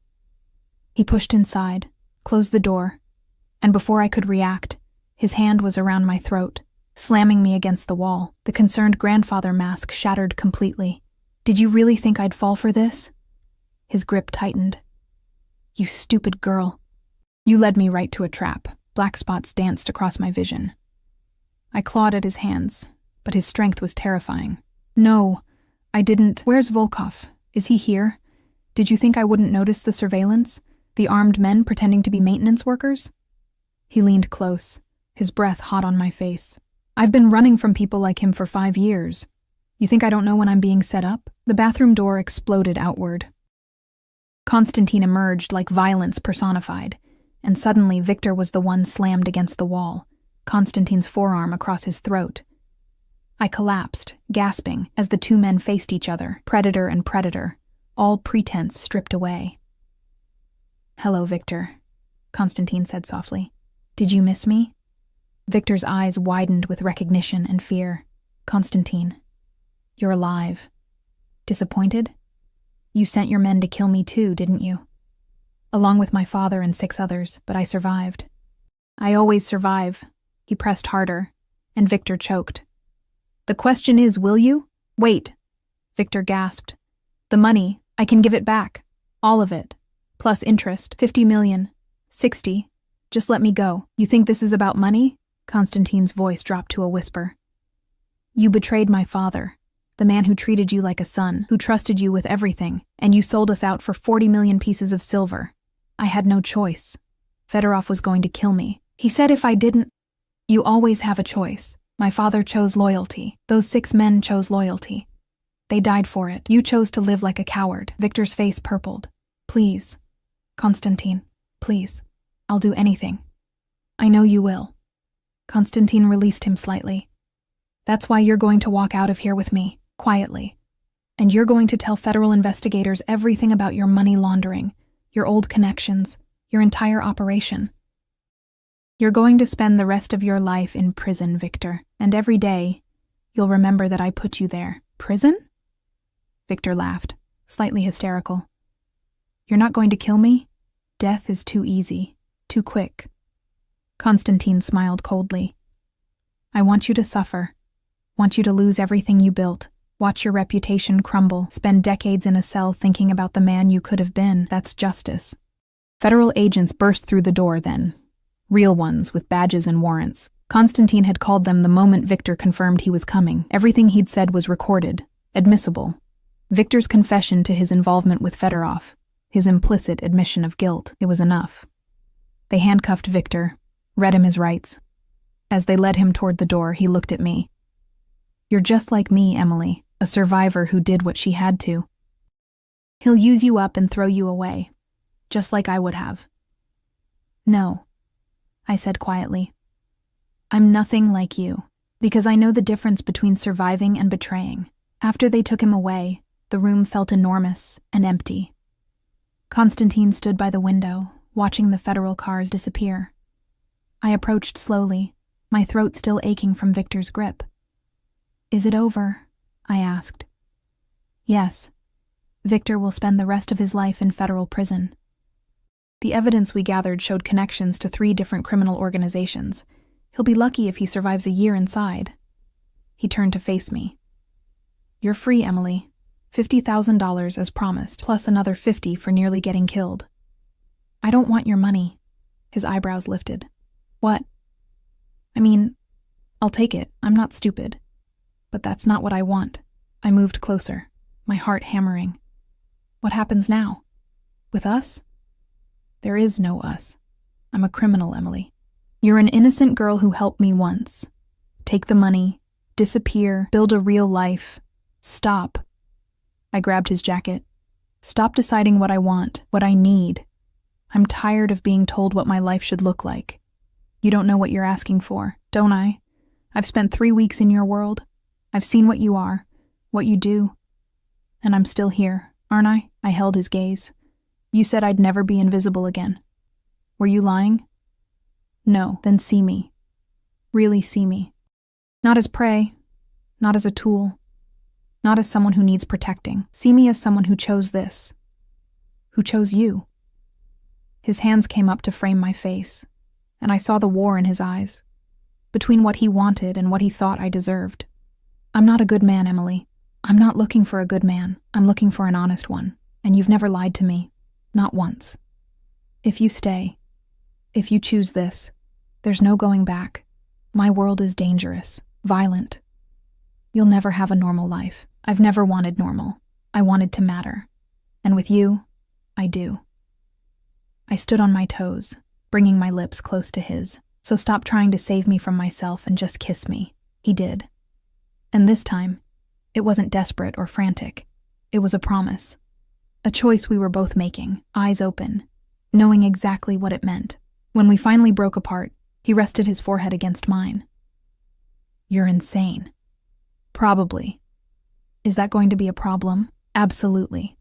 Speaker 1: He pushed inside, closed the door, and before I could react, his hand was around my throat, slamming me against the wall. The concerned grandfather mask shattered completely. Did you really think I'd fall for this? His grip tightened. You stupid girl. You led me right to a trap. Black spots danced across my vision. I clawed at his hands, but his strength was terrifying. No, I didn't. Where's Volkov? Is he here? Did you think I wouldn't notice the surveillance? The armed men pretending to be maintenance workers? He leaned close, his breath hot on my face. I've been running from people like him for 5 years. You think I don't know when I'm being set up? The bathroom door exploded outward. Konstantin emerged like violence personified, and suddenly Victor was the one slammed against the wall, Konstantin's forearm across his throat. I collapsed, gasping, as the 2 men faced each other, predator and predator, all pretense stripped away. Hello, Victor, Konstantin said softly. Did you miss me? Victor's eyes widened with recognition and fear. Konstantin, you're alive. Disappointed? You sent your men to kill me too, didn't you? Along with my father and 6 others, but I survived. I always survive. He pressed harder, and Victor choked. The question is, will you? Wait, Victor gasped. The money, I can give it back. All of it. Plus interest, 50 million. 60. Just let me go. You think this is about money? Konstantin's voice dropped to a whisper. You betrayed my father. The man who treated you like a son, who trusted you with everything, and you sold us out for 40 million pieces of silver. I had no choice. Fedorov was going to kill me. He said if I didn't... You always have a choice. My father chose loyalty. Those 6 men chose loyalty. They died for it. You chose to live like a coward. Victor's face purpled. Please. Konstantin, please. I'll do anything. I know you will. Konstantin released him slightly. That's why you're going to walk out of here with me. Quietly. And you're going to tell federal investigators everything about your money laundering, your old connections, your entire operation. You're going to spend the rest of your life in prison, Victor, and every day, you'll remember that I put you there. Prison? Victor laughed, slightly hysterical. You're not going to kill me? Death is too easy, too quick. Konstantin smiled coldly. I want you to suffer. Want you to lose everything you built. Watch your reputation crumble, spend decades in a cell thinking about the man you could have been. That's justice. Federal agents burst through the door then. Real ones, with badges and warrants. Konstantin had called them the moment Victor confirmed he was coming. Everything he'd said was recorded, admissible. Victor's confession to his involvement with Fedorov, his implicit admission of guilt, it was enough. They handcuffed Victor, read him his rights. As they led him toward the door, he looked at me. You're just like me, Emily. A survivor who did what she had to. He'll use you up and throw you away, just like I would have. No, I said quietly. I'm nothing like you, because I know the difference between surviving and betraying. After they took him away, the room felt enormous and empty. Constantine stood by the window, watching the federal cars disappear. I approached slowly, my throat still aching from Victor's grip. Is it over? I asked. Yes. Victor will spend the rest of his life in federal prison. The evidence we gathered showed connections to 3 different criminal organizations. He'll be lucky if he survives a year inside. He turned to face me. You're free, Emily. $50,000 as promised, plus another $50,000 for nearly getting killed. I don't want your money. His eyebrows lifted. What? I mean, I'll take it. I'm not stupid. But that's not what I want. I moved closer, my heart hammering. What happens now? With us? There is no us. I'm a criminal, Emily. You're an innocent girl who helped me once. Take the money, disappear, build a real life. Stop. I grabbed his jacket. Stop deciding what I want, what I need. I'm tired of being told what my life should look like. You don't know what you're asking for, don't I? I've spent 3 weeks in your world. I've seen what you are, what you do. And I'm still here, aren't I? I held his gaze. You said I'd never be invisible again. Were you lying? No, then see me. Really see me. Not as prey, not as a tool, not as someone who needs protecting. See me as someone who chose this, who chose you. His hands came up to frame my face, and I saw the war in his eyes, between what he wanted and what he thought I deserved. I'm not a good man, Emily. I'm not looking for a good man. I'm looking for an honest one, and you've never lied to me. Not once. If you stay, if you choose this, there's no going back. My world is dangerous, violent. You'll never have a normal life. I've never wanted normal. I wanted to matter. And with you, I do. I stood on my toes, bringing my lips close to his. So stop trying to save me from myself and just kiss me. He did. And this time, it wasn't desperate or frantic. It was a promise. A choice we were both making, eyes open, knowing exactly what it meant. When we finally broke apart, he rested his forehead against mine. You're insane. Probably. Is that going to be a problem? Absolutely.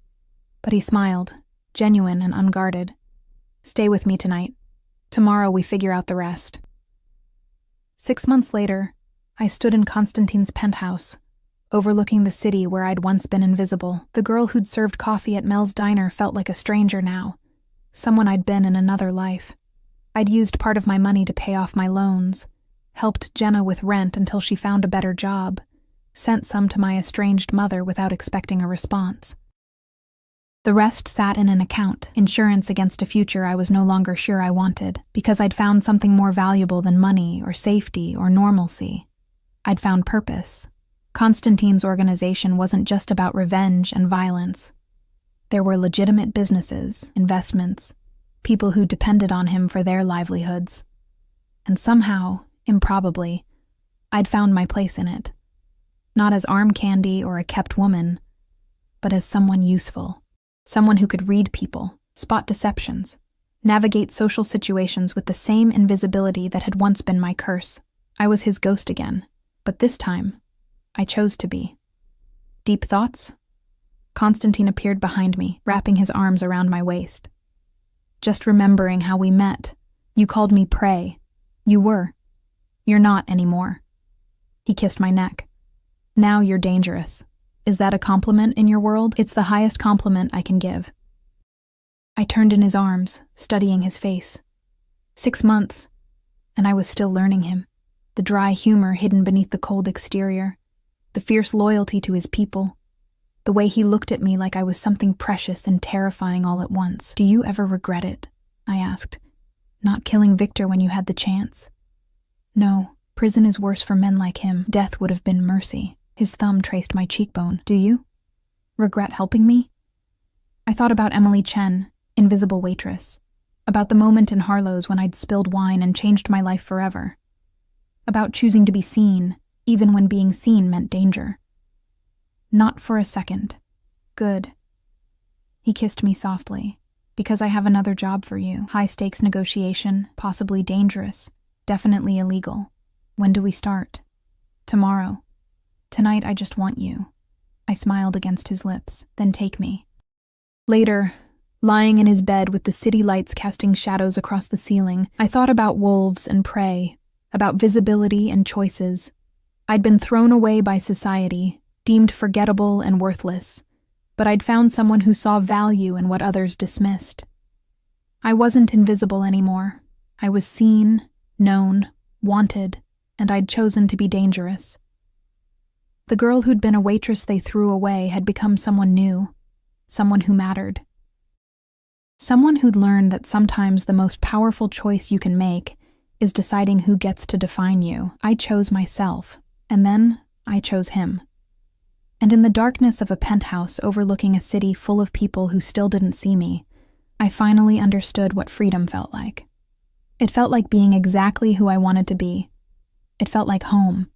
Speaker 1: But he smiled, genuine and unguarded. Stay with me tonight. Tomorrow we figure out the rest. 6 months later, I stood in Constantine's penthouse, overlooking the city where I'd once been invisible. The girl who'd served coffee at Mel's diner felt like a stranger now, someone I'd been in another life. I'd used part of my money to pay off my loans, helped Jenna with rent until she found a better job, sent some to my estranged mother without expecting a response. The rest sat in an account, insurance against a future I was no longer sure I wanted, because I'd found something more valuable than money or safety or normalcy. I'd found purpose. Constantine's organization wasn't just about revenge and violence. There were legitimate businesses, investments, people who depended on him for their livelihoods. And somehow, improbably, I'd found my place in it. Not as arm candy or a kept woman, but as someone useful. Someone who could read people, spot deceptions, navigate social situations with the same invisibility that had once been my curse. I was his ghost again, but this time, I chose to be. Deep thoughts? Constantine appeared behind me, wrapping his arms around my waist. Just remembering how we met. You called me prey. You were. You're not anymore. He kissed my neck. Now you're dangerous. Is that a compliment in your world? It's the highest compliment I can give. I turned in his arms, studying his face. 6 months, and I was still learning him. The dry humor hidden beneath the cold exterior, the fierce loyalty to his people, the way he looked at me like I was something precious and terrifying all at once. Do you ever regret it? I asked. Not killing Victor when you had the chance? No, prison is worse for men like him. Death would have been mercy. His thumb traced my cheekbone. Do you? Regret helping me? I thought about Emily Chen, invisible waitress. About the moment in Harlow's when I'd spilled wine and changed my life forever. About choosing to be seen, even when being seen meant danger. Not for a second. Good. He kissed me softly. Because I have another job for you. High-stakes negotiation, possibly dangerous, definitely illegal. When do we start? Tomorrow. Tonight I just want you. I smiled against his lips. Then take me. Later, lying in his bed with the city lights casting shadows across the ceiling, I thought about wolves and prey, about visibility and choices. I'd been thrown away by society, deemed forgettable and worthless, but I'd found someone who saw value in what others dismissed. I wasn't invisible anymore. I was seen, known, wanted, and I'd chosen to be dangerous. The girl who'd been a waitress they threw away had become someone new, someone who mattered. Someone who'd learned that sometimes the most powerful choice you can make is deciding who gets to define you. I chose myself, and then I chose him. And in the darkness of a penthouse overlooking a city full of people who still didn't see me, I finally understood what freedom felt like. It felt like being exactly who I wanted to be. It felt like home.